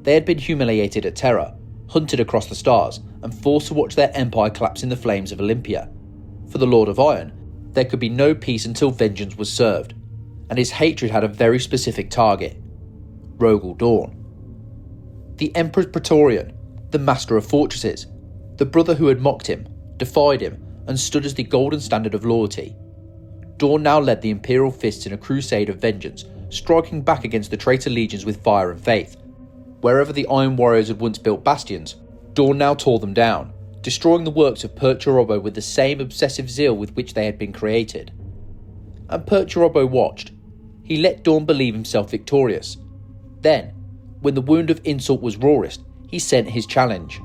They had been humiliated at Terra, hunted across the stars, and forced to watch their empire collapse in the flames of Olympia. For the Lord of Iron, there could be no peace until vengeance was served, and his hatred had a very specific target: Rogel Dawn. The Emperor's Praetorian, the master of fortresses, the brother who had mocked him, defied him, and stood as the golden standard of loyalty. Dawn now led the Imperial fists in a crusade of vengeance, striking back against the traitor legions with fire and faith. Wherever the Iron Warriors had once built bastions, Dawn now tore them down, destroying the works of Perturabo with the same obsessive zeal with which they had been created. And Perturabo watched. He let Dawn believe himself victorious. Then, when the wound of insult was rawest, he sent his challenge.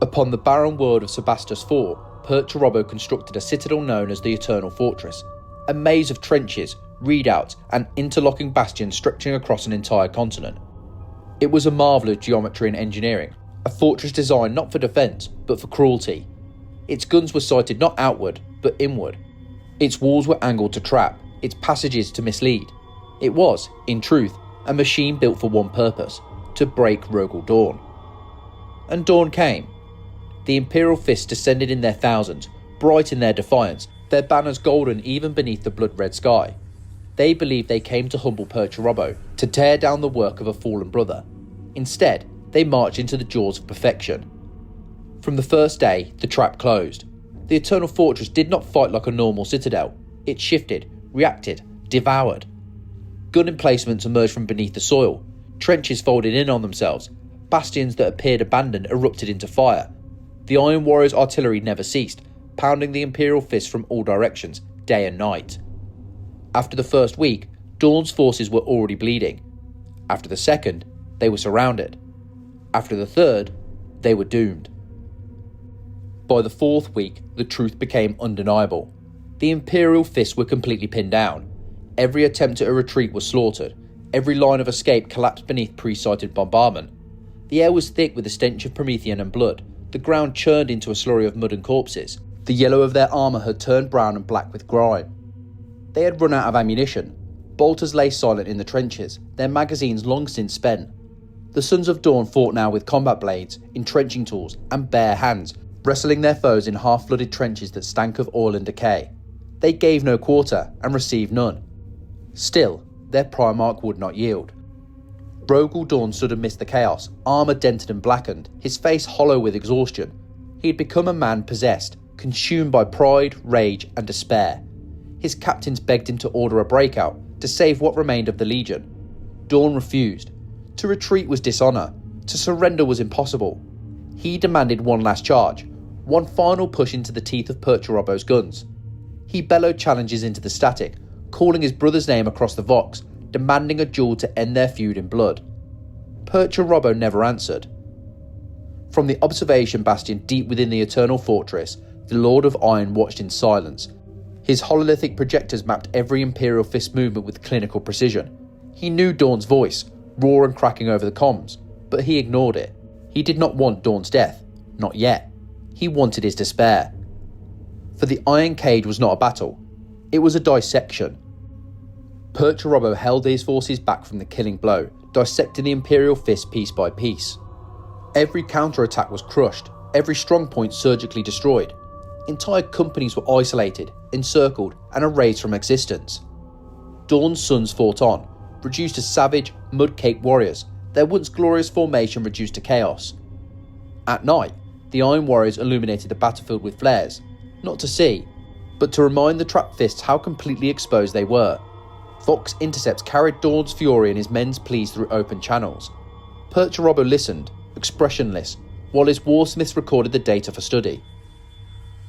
Upon the barren world of Sebastus IV, Perturabo constructed a citadel known as the Eternal Fortress, a maze of trenches, redoubts, and interlocking bastions stretching across an entire continent. It was a marvel of geometry and engineering, a fortress designed not for defence, but for cruelty. Its guns were sighted not outward, but inward. Its walls were angled to trap, its passages to mislead. It was, in truth, a machine built for one purpose: to break Rogel Dawn. And dawn came. The Imperial fists descended in their thousands, bright in their defiance, their banners golden even beneath the blood-red sky. They believed they came to humble Perturabo, to tear down the work of a fallen brother. Instead, they marched into the jaws of perfection. From the first day, the trap closed. The Eternal Fortress did not fight like a normal citadel. It shifted, reacted, devoured. Gun emplacements emerged from beneath the soil. Trenches folded in on themselves. Bastions that appeared abandoned erupted into fire. The Iron Warriors' artillery never ceased, pounding the Imperial fists from all directions, day and night. After the first week, Dawn's forces were already bleeding. After the second, they were surrounded. After the third, they were doomed. By the fourth week, the truth became undeniable. The Imperial fists were completely pinned down. Every attempt at a retreat was slaughtered. Every line of escape collapsed beneath pre-sighted bombardment. The air was thick with the stench of Promethean and blood. The ground churned into a slurry of mud and corpses. The yellow of their armour had turned brown and black with grime. They had run out of ammunition. Bolters lay silent in the trenches, their magazines long since spent. The Sons of Dawn fought now with combat blades, entrenching tools, and bare hands, wrestling their foes in half-flooded trenches that stank of oil and decay. They gave no quarter and received none. Still, their Primarch would not yield. Brogel Dawn stood amidst the chaos, armour dented and blackened, his face hollow with exhaustion. He had become a man possessed, consumed by pride, rage and despair. His captains begged him to order a breakout, to save what remained of the Legion. Dawn refused. To retreat was dishonour. To surrender was impossible. He demanded one last charge, one final push into the teeth of Perturabo's guns. He bellowed challenges into the static, calling his brother's name across the Vox, demanding a duel to end their feud in blood. Perturabo never answered. From the observation bastion deep within the Eternal Fortress, the Lord of Iron watched in silence. His hololithic projectors mapped every Imperial fist movement with clinical precision. He knew Dawn's voice, raw and cracking over the comms, but he ignored it. He did not want Dawn's death, not yet. He wanted his despair. For the Iron Cage was not a battle, it was a dissection. Perturabo held his forces back from the killing blow, dissecting the Imperial fist piece by piece. Every counterattack was crushed, every strong point surgically destroyed. Entire companies were isolated, encircled, and erased from existence. Dawn's sons fought on, reduced to savage, mud-caked warriors, their once glorious formation reduced to chaos. At night, the Iron Warriors illuminated the battlefield with flares, not to see, but to remind the trapped fists how completely exposed they were. Vox intercepts carried Dawn's fury and his men's pleas through open channels. Perturabo listened, expressionless, while his warsmiths recorded the data for study.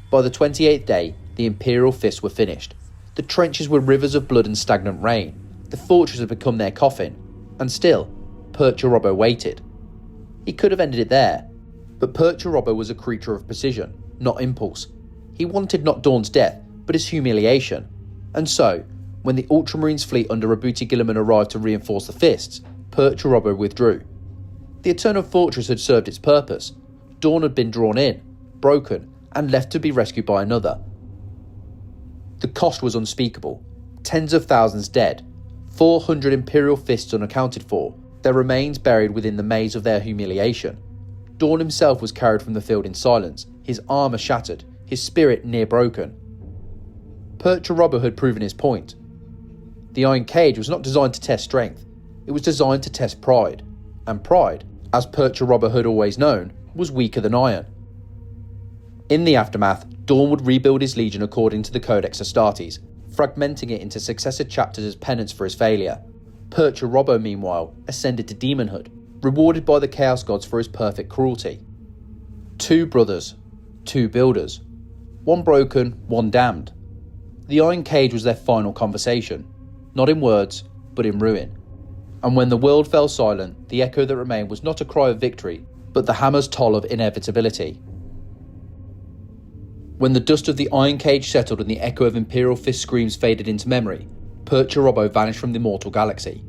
By the 28th day, the Imperial fists were finished. The trenches were rivers of blood and stagnant rain. The fortress had become their coffin. And still, Perturabo waited. He could have ended it there, but Perturabo was a creature of precision, not impulse. He wanted not Dawn's death, but his humiliation. And so, when the Ultramarines' fleet under Rabuti Guilliman arrived to reinforce the fists, Perturabo withdrew. The Eternal Fortress had served its purpose. Dawn had been drawn in, broken, and left to be rescued by another. The cost was unspeakable. Tens of thousands dead, 400 Imperial fists unaccounted for, their remains buried within the maze of their humiliation. Dawn himself was carried from the field in silence, his armour shattered, his spirit near broken. Perturabo had proven his point. The Iron Cage was not designed to test strength, it was designed to test pride. And pride, as Perturabo had always known, was weaker than iron. In the aftermath, Dawn would rebuild his legion according to the Codex Astartes, fragmenting it into successive chapters as penance for his failure. Perturabo, meanwhile, ascended to demonhood, rewarded by the Chaos Gods for his perfect cruelty. Two brothers, two builders, one broken, one damned. The Iron Cage was their final conversation, not in words, but in ruin. And when the world fell silent, the echo that remained was not a cry of victory, but the hammer's toll of inevitability. When the dust of the Iron Cage settled and the echo of Imperial fist screams faded into memory, Perturabo vanished from the mortal galaxy.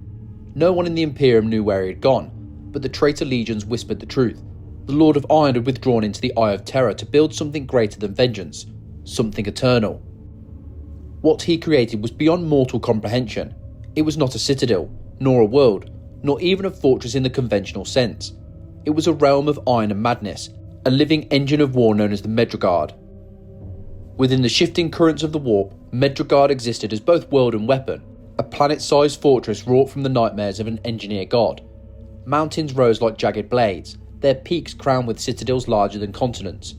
No one in the Imperium knew where he had gone, but the traitor legions whispered the truth. The Lord of Iron had withdrawn into the Eye of Terror to build something greater than vengeance, something eternal. What he created was beyond mortal comprehension. It was not a citadel, nor a world, nor even a fortress in the conventional sense. It was a realm of iron and madness, a living engine of war known as the Medrengard. Within the shifting currents of the warp, Medrengard existed as both world and weapon, a planet-sized fortress wrought from the nightmares of an engineer god. Mountains rose like jagged blades, their peaks crowned with citadels larger than continents.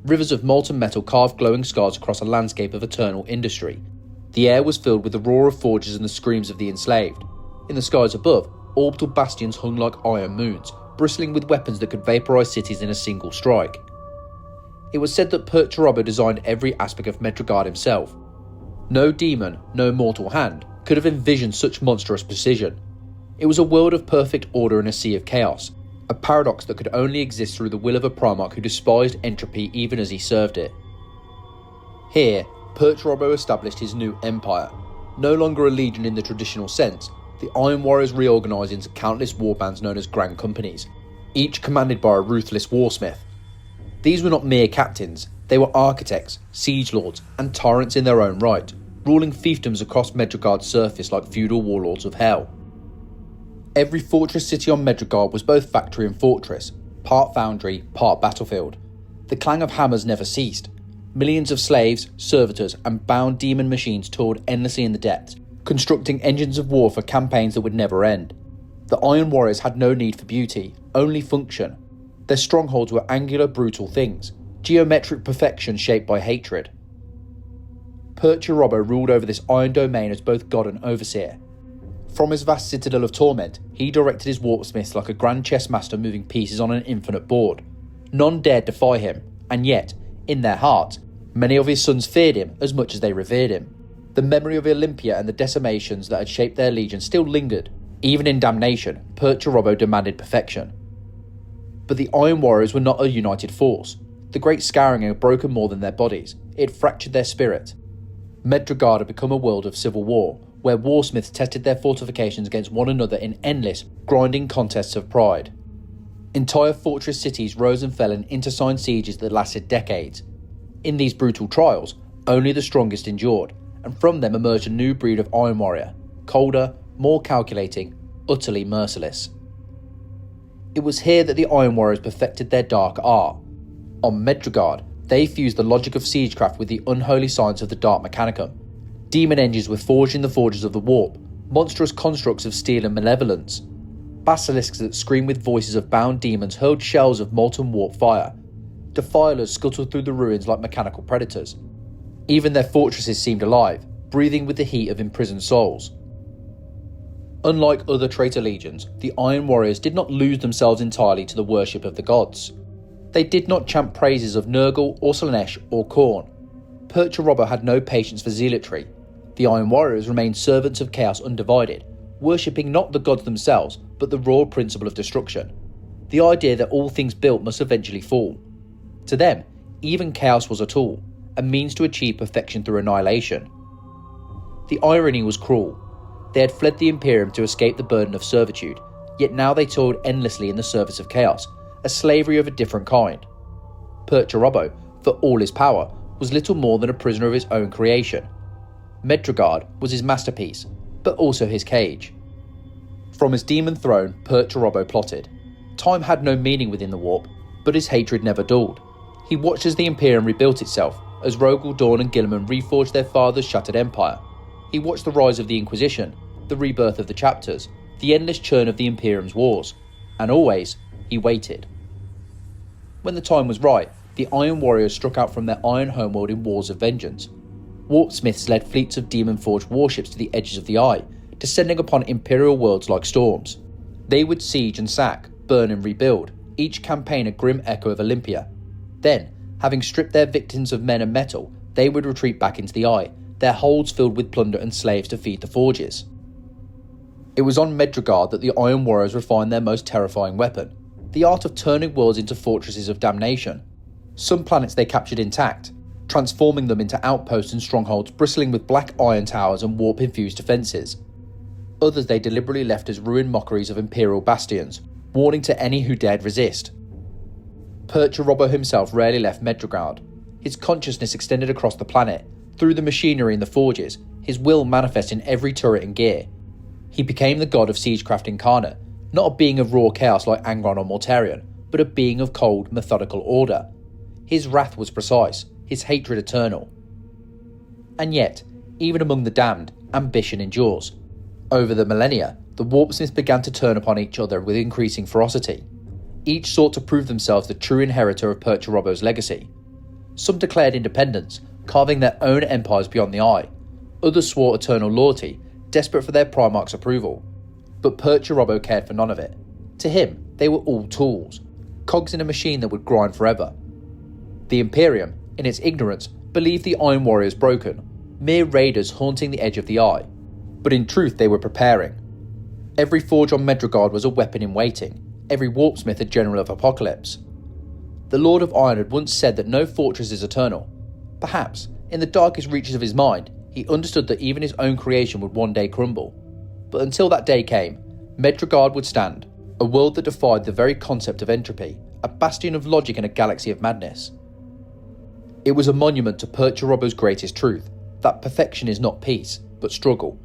Rivers of molten metal carved glowing scars across a landscape of eternal industry. The air was filled with the roar of forges and the screams of the enslaved. In the skies above, orbital bastions hung like iron moons, bristling with weapons that could vaporize cities in a single strike. It was said that Perturabo designed every aspect of Medrengard himself. No demon, no mortal hand could have envisioned such monstrous precision. It was a world of perfect order in a sea of chaos, a paradox that could only exist through the will of a Primarch who despised entropy even as he served it. Here, Perturabo established his new empire. No longer a legion in the traditional sense, the Iron Warriors reorganised into countless warbands known as Grand Companies, each commanded by a ruthless warsmith. These were not mere captains, they were architects, siege lords, and tyrants in their own right, ruling fiefdoms across Medrengard's surface like feudal warlords of hell. Every fortress city on Medrengard was both factory and fortress, part foundry, part battlefield. The clang of hammers never ceased. Millions of slaves, servitors, and bound demon machines toiled endlessly in the depths, constructing engines of war for campaigns that would never end. The Iron Warriors had no need for beauty, only function. Their strongholds were angular, brutal things, geometric perfection shaped by hatred. Perturabo ruled over this iron domain as both god and overseer. From his vast citadel of torment, he directed his warpsmiths like a grand chess master moving pieces on an infinite board. None dared defy him, and yet, in their hearts, many of his sons feared him as much as they revered him. The memory of Olympia and the decimations that had shaped their legion still lingered. Even in damnation, Perturabo demanded perfection. But the Iron Warriors were not a united force. The Great Scouring had broken more than their bodies. It had fractured their spirit. Medrengard had become a world of civil war, where warsmiths tested their fortifications against one another in endless, grinding contests of pride. Entire fortress cities rose and fell in intersigned sieges that lasted decades. In these brutal trials, only the strongest endured, and from them emerged a new breed of Iron Warrior, colder, more calculating, utterly merciless. It was here that the Iron Warriors perfected their dark art. On Medrengard, they fused the logic of siegecraft with the unholy science of the Dark Mechanicum. Demon engines were forged in the forges of the warp, monstrous constructs of steel and malevolence. Basilisks that screamed with voices of bound demons hurled shells of molten warp fire. Defilers scuttled through the ruins like mechanical predators. Even their fortresses seemed alive, breathing with the heat of imprisoned souls. Unlike other traitor legions, the Iron Warriors did not lose themselves entirely to the worship of the gods. They did not chant praises of Nurgle or Slaanesh or Khorne. Perturabo had no patience for zealotry. The Iron Warriors remained servants of chaos undivided, worshipping not the gods themselves, but the raw principle of destruction. The idea that all things built must eventually fall. To them, even chaos was a tool, a means to achieve perfection through annihilation. The irony was cruel. They had fled the Imperium to escape the burden of servitude, yet now they toiled endlessly in the service of chaos, a slavery of a different kind. Perturabo, for all his power, was little more than a prisoner of his own creation. Medrengard was his masterpiece, but also his cage. From his demon throne, Perturabo plotted. Time had no meaning within the warp, but his hatred never dulled. He watched as the Imperium rebuilt itself, as Rogel, Dawn and Guilliman reforged their father's shattered empire. He watched the rise of the Inquisition, the rebirth of the chapters, the endless churn of the Imperium's wars, and always, he waited. When the time was right, the Iron Warriors struck out from their iron homeworld in wars of vengeance. Warpsmiths led fleets of demon-forged warships to the edges of the Eye, descending upon Imperial worlds like storms. They would siege and sack, burn and rebuild, each campaign a grim echo of Olympia. Then, having stripped their victims of men and metal, they would retreat back into the Eye, their holds filled with plunder and slaves to feed the forges. It was on Medrengard that the Iron Warriors refined their most terrifying weapon, the art of turning worlds into fortresses of damnation. Some planets they captured intact, transforming them into outposts and strongholds bristling with black iron towers and warp-infused defences. Others they deliberately left as ruined mockeries of Imperial bastions, warning to any who dared resist. Perturabo himself rarely left Medrengard. His consciousness extended across the planet, through the machinery in the forges, his will manifest in every turret and gear. He became the god of siegecraft incarnate, not a being of raw chaos like Angron or Mortarion, but a being of cold, methodical order. His wrath was precise, his hatred eternal. And yet, even among the damned, ambition endures. Over the millennia, the warpsmiths began to turn upon each other with increasing ferocity. Each sought to prove themselves the true inheritor of Perturabo's legacy. Some declared independence, carving their own empires beyond the Eye. Others swore eternal loyalty, desperate for their Primarch's approval. But Perturabo cared for none of it. To him, they were all tools, cogs in a machine that would grind forever. The Imperium, in its ignorance, believed the Iron Warriors broken, mere raiders haunting the edge of the eye, but in truth they were preparing. Every forge on Medrengard was a weapon in waiting, every warpsmith a general of apocalypse. The Lord of Iron had once said that no fortress is eternal. Perhaps, in the darkest reaches of his mind, he understood that even his own creation would one day crumble. But until that day came, Medrengard would stand, a world that defied the very concept of entropy, a bastion of logic in a galaxy of madness. It was a monument to Perturabo's greatest truth, that perfection is not peace, but struggle.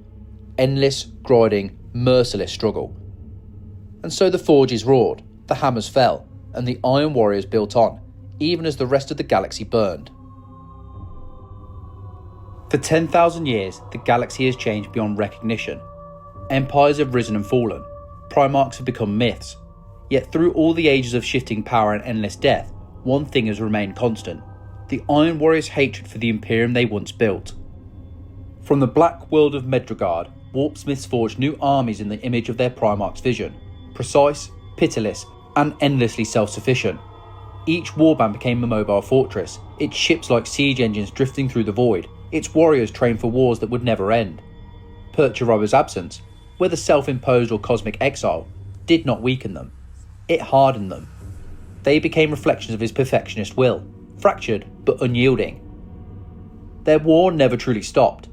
Endless, grinding, merciless struggle. And so the forges roared, the hammers fell, and the Iron Warriors built on, even as the rest of the galaxy burned. For 10,000 years, the galaxy has changed beyond recognition. Empires have risen and fallen, Primarchs have become myths. Yet through all the ages of shifting power and endless death, one thing has remained constant: the Iron Warriors' hatred for the Imperium they once built. From the black world of Medrengard, warpsmiths forged new armies in the image of their Primarch's vision, precise, pitiless, and endlessly self-sufficient. Each warband became a mobile fortress, its ships like siege engines drifting through the void, its warriors trained for wars that would never end. Perturabo's absence, whether self-imposed or cosmic exile, did not weaken them. It hardened them. They became reflections of his perfectionist will, fractured but unyielding. Their war never truly stopped.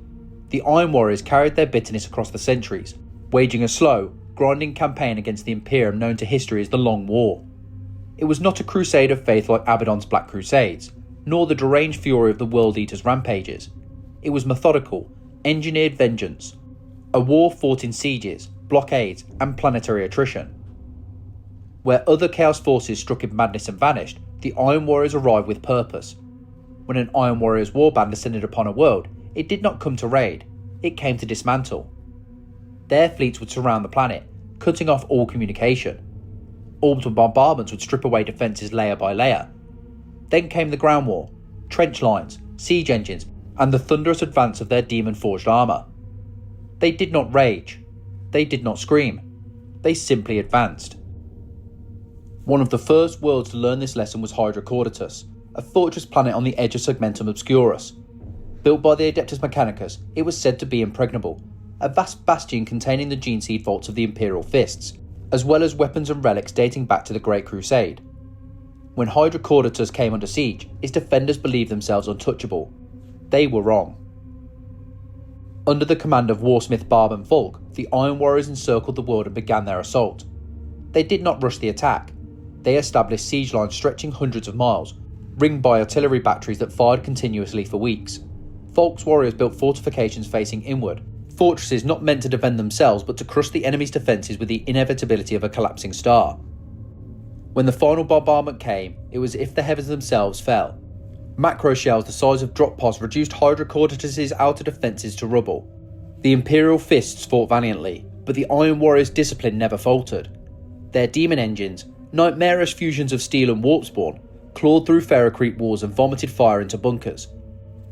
The Iron Warriors carried their bitterness across the centuries, waging a slow, grinding campaign against the Imperium known to history as the Long War. It was not a crusade of faith like Abaddon's Black Crusades, nor the deranged fury of the World Eater's rampages. It was methodical, engineered vengeance, a war fought in sieges, blockades, and planetary attrition. Where other Chaos forces struck in madness and vanished, the Iron Warriors arrived with purpose. When an Iron Warriors warband descended upon a world, it did not come to raid, it came to dismantle. Their fleets would surround the planet, cutting off all communication. Orbital bombardments would strip away defences layer by layer. Then came the ground war, trench lines, siege engines, and the thunderous advance of their demon-forged armour. They did not rage. They did not scream. They simply advanced. One of the first worlds to learn this lesson was Hydra Caudatus, a fortress planet on the edge of Segmentum Obscurus. Built by the Adeptus Mechanicus, it was said to be impregnable, a vast bastion containing the gene seed vaults of the Imperial fists, as well as weapons and relics dating back to the Great Crusade. When Hydra Caudatus came under siege, its defenders believed themselves untouchable. They were wrong. Under the command of Warsmith Barb and Volk, the Iron Warriors encircled the world and began their assault. They did not rush the attack. They established siege lines stretching hundreds of miles, ringed by artillery batteries that fired continuously for weeks. Volk's warriors built fortifications facing inward, fortresses not meant to defend themselves but to crush the enemy's defences with the inevitability of a collapsing star. When the final bombardment came, it was as if the heavens themselves fell. Macro shells the size of drop pods reduced Hydra Caudatus' outer defences to rubble. The Imperial fists fought valiantly, but the Iron Warriors' discipline never faltered. Their demon engines, nightmarish fusions of steel and warpspawn, clawed through ferrocrete walls and vomited fire into bunkers.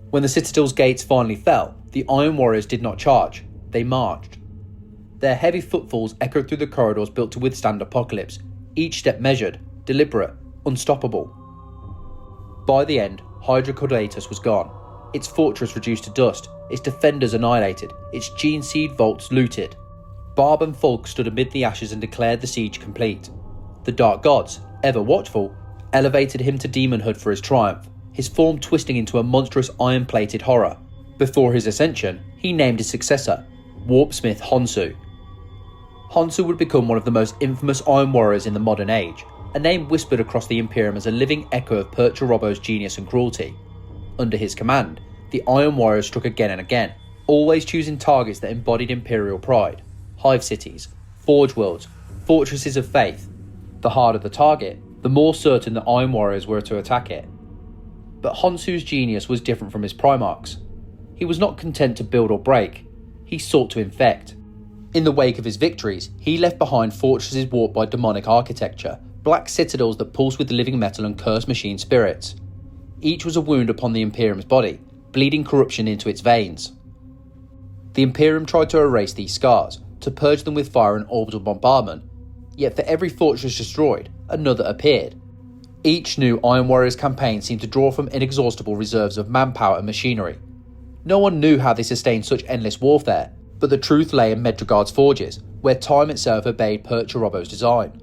When the Citadel's gates finally fell, the Iron Warriors did not charge, they marched. Their heavy footfalls echoed through the corridors built to withstand apocalypse, each step measured, deliberate, unstoppable. By the end, Hydra Caudatus was gone, its fortress reduced to dust, its defenders annihilated, its gene seed vaults looted. Barb and Volk stood amid the ashes and declared the siege complete. The Dark Gods, ever watchful, elevated him to demonhood for his triumph, his form twisting into a monstrous iron-plated horror. Before his ascension, he named his successor, Warpsmith Honsu. Honsu would become one of the most infamous Iron Warriors in the modern age, a name whispered across the Imperium as a living echo of Perturabo's genius and cruelty. Under his command, the Iron Warriors struck again and again, always choosing targets that embodied Imperial pride. Hive cities, forge worlds, fortresses of faith. The harder the target, the more certain the Iron Warriors were to attack it. But Honsu's genius was different from his Primarchs. He was not content to build or break, he sought to infect. In the wake of his victories, he left behind fortresses warped by demonic architecture, black citadels that pulsed with living metal and cursed machine spirits. Each was a wound upon the Imperium's body, bleeding corruption into its veins. The Imperium tried to erase these scars, to purge them with fire and orbital bombardment, yet for every fortress destroyed, another appeared. Each new Iron Warriors campaign seemed to draw from inexhaustible reserves of manpower and machinery. No one knew how they sustained such endless warfare, but the truth lay in Medrengard's forges, where time itself obeyed Perturabo's design.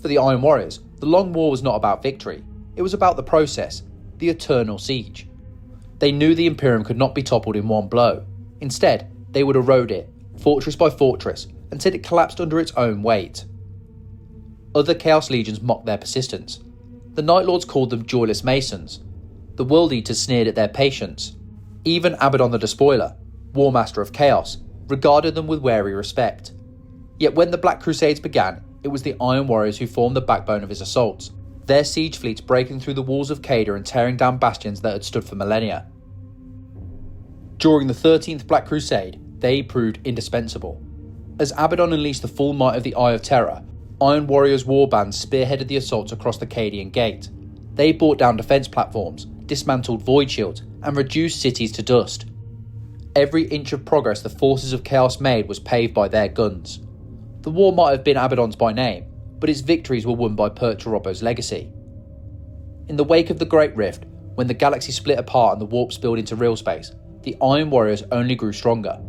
For the Iron Warriors, the Long War was not about victory, it was about the process, the eternal siege. They knew the Imperium could not be toppled in one blow. Instead, they would erode it, fortress by fortress, until it collapsed under its own weight. Other Chaos Legions mocked their persistence. The Night Lords called them joyless masons. The World Eaters sneered at their patience. Even Abaddon the Despoiler, War Master of Chaos, regarded them with wary respect. Yet when the Black Crusades began, it was the Iron Warriors who formed the backbone of his assaults, their siege fleets breaking through the walls of Cadia and tearing down bastions that had stood for millennia. During the 13th Black Crusade, they proved indispensable. As Abaddon unleashed the full might of the Eye of Terror, Iron Warriors' warbands spearheaded the assaults across the Cadian Gate. They brought down defence platforms, dismantled void shields, and reduced cities to dust. Every inch of progress the forces of Chaos made was paved by their guns. The war might have been Abaddon's by name, but its victories were won by Perturabo's legacy. In the wake of the Great Rift, when the galaxy split apart and the warp spilled into real space, the Iron Warriors only grew stronger.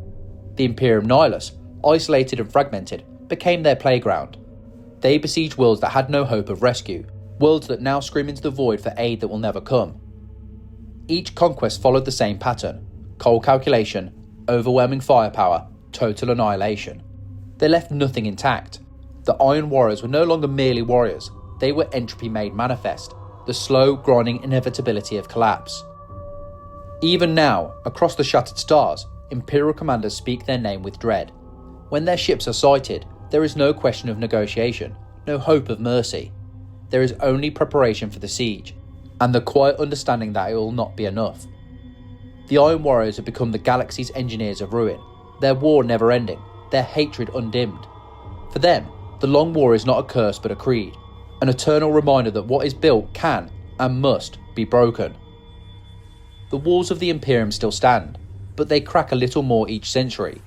The Imperium Nihilus, isolated and fragmented, became their playground. They besieged worlds that had no hope of rescue, worlds that now scream into the void for aid that will never come. Each conquest followed the same pattern: cold calculation, overwhelming firepower, total annihilation. They left nothing intact. The Iron Warriors were no longer merely warriors, they were entropy made manifest, the slow, grinding inevitability of collapse. Even now, across the shattered stars, Imperial commanders speak their name with dread. When their ships are sighted, there is no question of negotiation, no hope of mercy. There is only preparation for the siege, and the quiet understanding that it will not be enough. The Iron Warriors have become the galaxy's engineers of ruin, their war never ending, their hatred undimmed. For them, the Long War is not a curse but a creed, an eternal reminder that what is built can and must be broken. The walls of the Imperium still stand, but they crack a little more each century,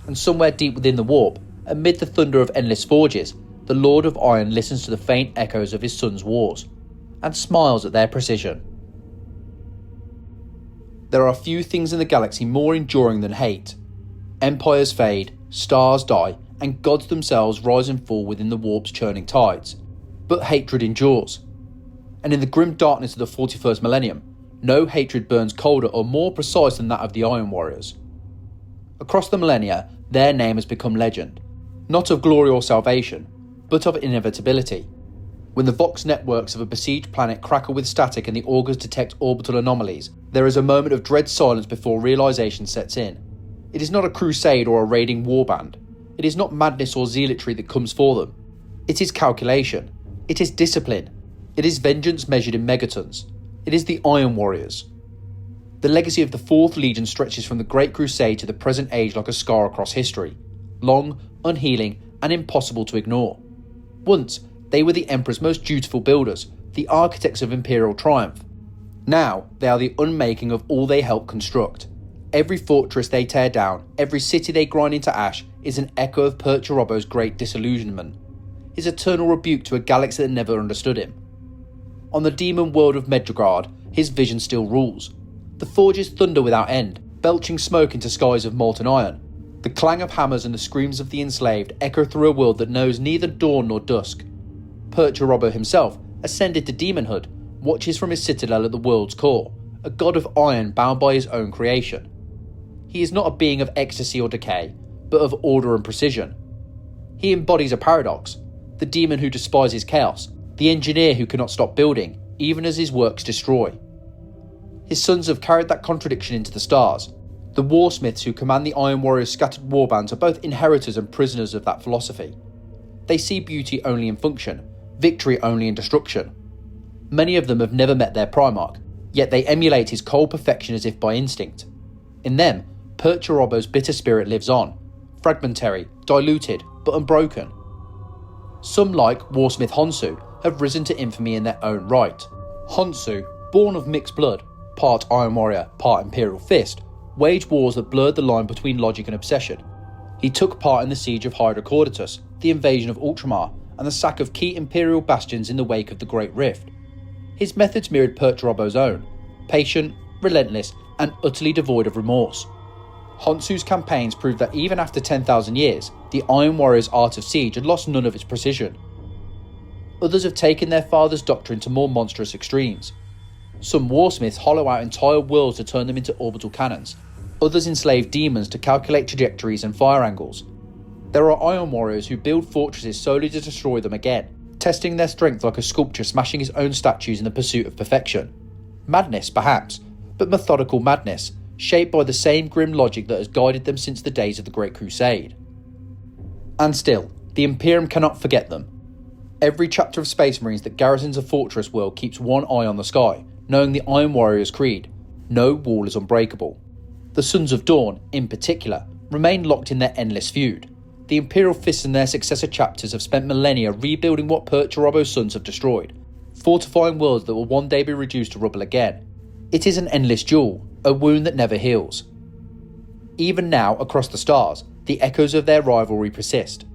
and somewhere deep within the warp, amid the thunder of endless forges, the Lord of Iron listens to the faint echoes of his son's wars, and smiles at their precision. There are few things in the galaxy more enduring than hate. Empires fade, stars die, and gods themselves rise and fall within the warp's churning tides. But hatred endures. And in the grim darkness of the 41st millennium, no hatred burns colder or more precise than that of the Iron Warriors. Across the millennia, their name has become legend, not of glory or salvation, but of inevitability. When the Vox networks of a besieged planet crackle with static and the augurs detect orbital anomalies, there is a moment of dread silence before realization sets in. It is not a crusade or a raiding warband. It is not madness or zealotry that comes for them. It is calculation. It is discipline. It is vengeance measured in megatons. It is the Iron Warriors. The legacy of the 4th Legion stretches from the Great Crusade to the present age like a scar across history, long, unhealing, and impossible to ignore. Once, they were the Emperor's most dutiful builders, the architects of Imperial triumph. Now, they are the unmaking of all they helped construct. Every fortress they tear down, every city they grind into ash, is an echo of Perturabo's great disillusionment, his eternal rebuke to a galaxy that never understood him. On the demon world of Medrengard, his vision still rules. The forges thunder without end, belching smoke into skies of molten iron. The clang of hammers and the screams of the enslaved echo through a world that knows neither dawn nor dusk. Perturabo himself, ascended to demonhood, watches from his citadel at the world's core, a god of iron bound by his own creation. He is not a being of ecstasy or decay, but of order and precision. He embodies a paradox, the demon who despises chaos, the engineer who cannot stop building, even as his works destroy. His sons have carried that contradiction into the stars. The warsmiths who command the Iron Warriors' scattered warbands are both inheritors and prisoners of that philosophy. They see beauty only in function, victory only in destruction. Many of them have never met their Primarch, yet they emulate his cold perfection as if by instinct. In them, Perturabo's bitter spirit lives on, fragmentary, diluted, but unbroken. Some, like Warsmith Honsu, have risen to infamy in their own right. Honsu, born of mixed blood, part Iron Warrior, part Imperial Fist, waged wars that blurred the line between logic and obsession. He took part in the siege of Hydrocaudatus, the invasion of Ultramar, and the sack of key Imperial bastions in the wake of the Great Rift. His methods mirrored Perturabo's own, patient, relentless, and utterly devoid of remorse. Honshu's campaigns proved that even after 10,000 years, the Iron Warrior's art of siege had lost none of its precision. Others have taken their father's doctrine to more monstrous extremes. Some warsmiths hollow out entire worlds to turn them into orbital cannons. Others enslave demons to calculate trajectories and fire angles. There are Iron Warriors who build fortresses solely to destroy them again, testing their strength like a sculptor smashing his own statues in the pursuit of perfection. Madness, perhaps, but methodical madness, shaped by the same grim logic that has guided them since the days of the Great Crusade. And still, the Imperium cannot forget them. Every chapter of Space Marines that garrisons a fortress world keeps one eye on the sky, knowing the Iron Warrior's creed: no wall is unbreakable. The Sons of Dawn, in particular, remain locked in their endless feud. The Imperial Fists and their successor chapters have spent millennia rebuilding what Perturabo's sons have destroyed, fortifying worlds that will one day be reduced to rubble again. It is an endless duel, a wound that never heals. Even now, across the stars, the echoes of their rivalry persist.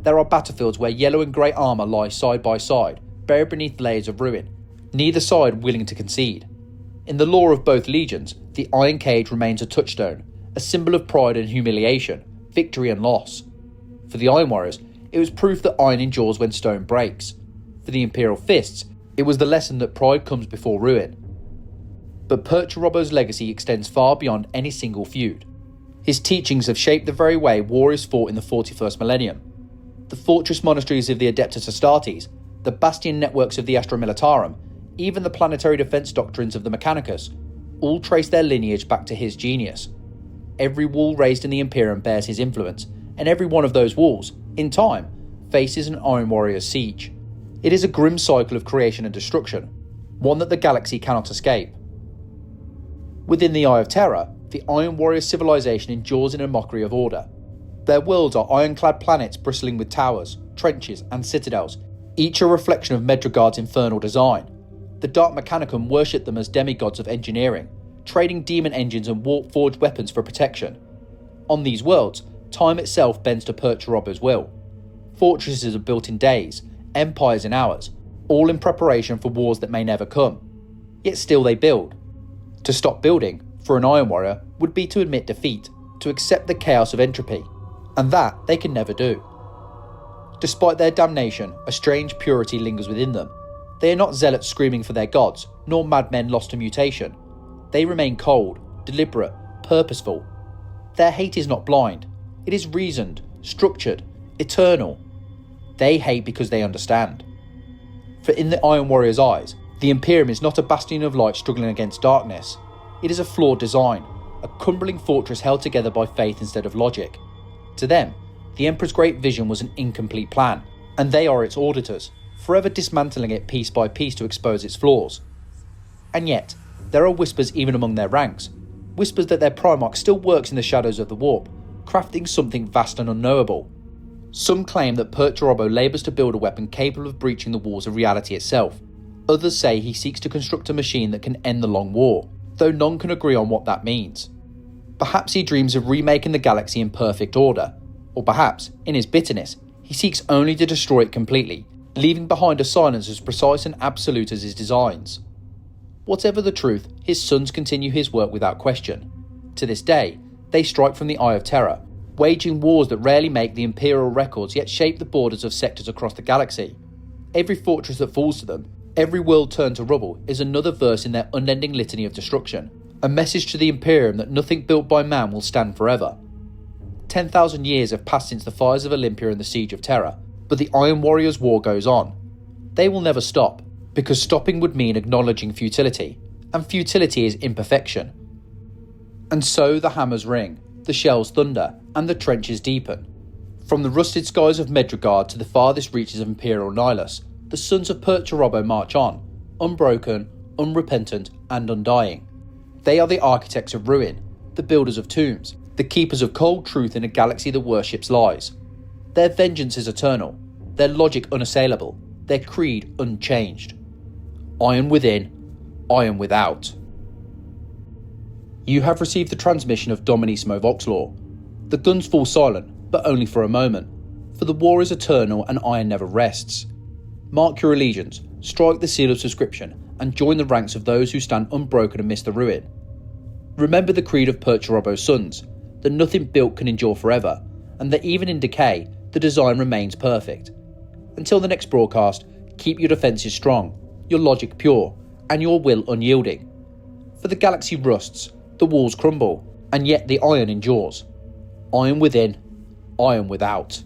There are battlefields where yellow and grey armour lie side by side, buried beneath layers of ruin, neither side willing to concede. In the lore of both legions, the Iron Cage remains a touchstone, a symbol of pride and humiliation, victory and loss. For the Iron Warriors, it was proof that iron endures when stone breaks. For the Imperial Fists, it was the lesson that pride comes before ruin. But Perturabo's legacy extends far beyond any single feud. His teachings have shaped the very way war is fought in the 41st millennium. The fortress monasteries of the Adeptus Astartes, the bastion networks of the Astra Militarum, even the planetary defence doctrines of the Mechanicus, all trace their lineage back to his genius. Every wall raised in the Imperium bears his influence, and every one of those walls, in time, faces an Iron Warrior's siege. It is a grim cycle of creation and destruction, one that the galaxy cannot escape. Within the Eye of Terror, the Iron Warrior civilization endures in a mockery of order. Their worlds are ironclad planets bristling with towers, trenches and citadels, each a reflection of Medrengard's infernal design. The Dark Mechanicum worship them as demigods of engineering, trading demon engines and warp-forged weapons for protection. On these worlds, time itself bends to Perturabo's will. Fortresses are built in days, empires in hours, all in preparation for wars that may never come. Yet still they build. To stop building, for an Iron Warrior, would be to admit defeat, to accept the chaos of entropy, and that they can never do. Despite their damnation, a strange purity lingers within them. They are not zealots screaming for their gods, nor madmen lost to mutation. They remain cold, deliberate, purposeful. Their hate is not blind. It is reasoned, structured, eternal. They hate because they understand. For in the Iron Warrior's eyes, the Imperium is not a bastion of light struggling against darkness. It is a flawed design, a crumbling fortress held together by faith instead of logic. To them, the Emperor's great vision was an incomplete plan, and they are its auditors, forever dismantling it piece by piece to expose its flaws. And yet, there are whispers even among their ranks, whispers that their Primarch still works in the shadows of the warp, crafting something vast and unknowable. Some claim that Perturabo labours to build a weapon capable of breaching the walls of reality itself. Others say he seeks to construct a machine that can end the long war, though none can agree on what that means. Perhaps he dreams of remaking the galaxy in perfect order, or perhaps, in his bitterness, he seeks only to destroy it completely, leaving behind a silence as precise and absolute as his designs. Whatever the truth, his sons continue his work without question. To this day, they strike from the Eye of Terror, waging wars that rarely make the Imperial records yet shape the borders of sectors across the galaxy. Every fortress that falls to them, every world turned to rubble, is another verse in their unending litany of destruction, a message to the Imperium that nothing built by man will stand forever. 10,000 years have passed since the fires of Olympia and the Siege of Terra, but the Iron Warriors' war goes on. They will never stop, because stopping would mean acknowledging futility, and futility is imperfection. And so the hammers ring, the shells thunder, and the trenches deepen. From the rusted skies of Medrengard to the farthest reaches of Imperial Nihilus, the sons of Perturabo march on, unbroken, unrepentant, and undying. They are the architects of ruin, the builders of tombs, the keepers of cold truth in a galaxy that worships lies. Their vengeance is eternal, their logic unassailable, their creed unchanged. Iron within, iron without. You have received the transmission of Dominissimo Voxlore. The guns fall silent, but only for a moment, for the war is eternal and iron never rests. Mark your allegiance, strike the seal of subscription, and join the ranks of those who stand unbroken amidst the ruin. Remember the creed of Perturabo's sons, that nothing built can endure forever, and that even in decay, the design remains perfect. Until the next broadcast, keep your defences strong, your logic pure, and your will unyielding. For the galaxy rusts, the walls crumble, and yet the iron endures. Iron within, iron without.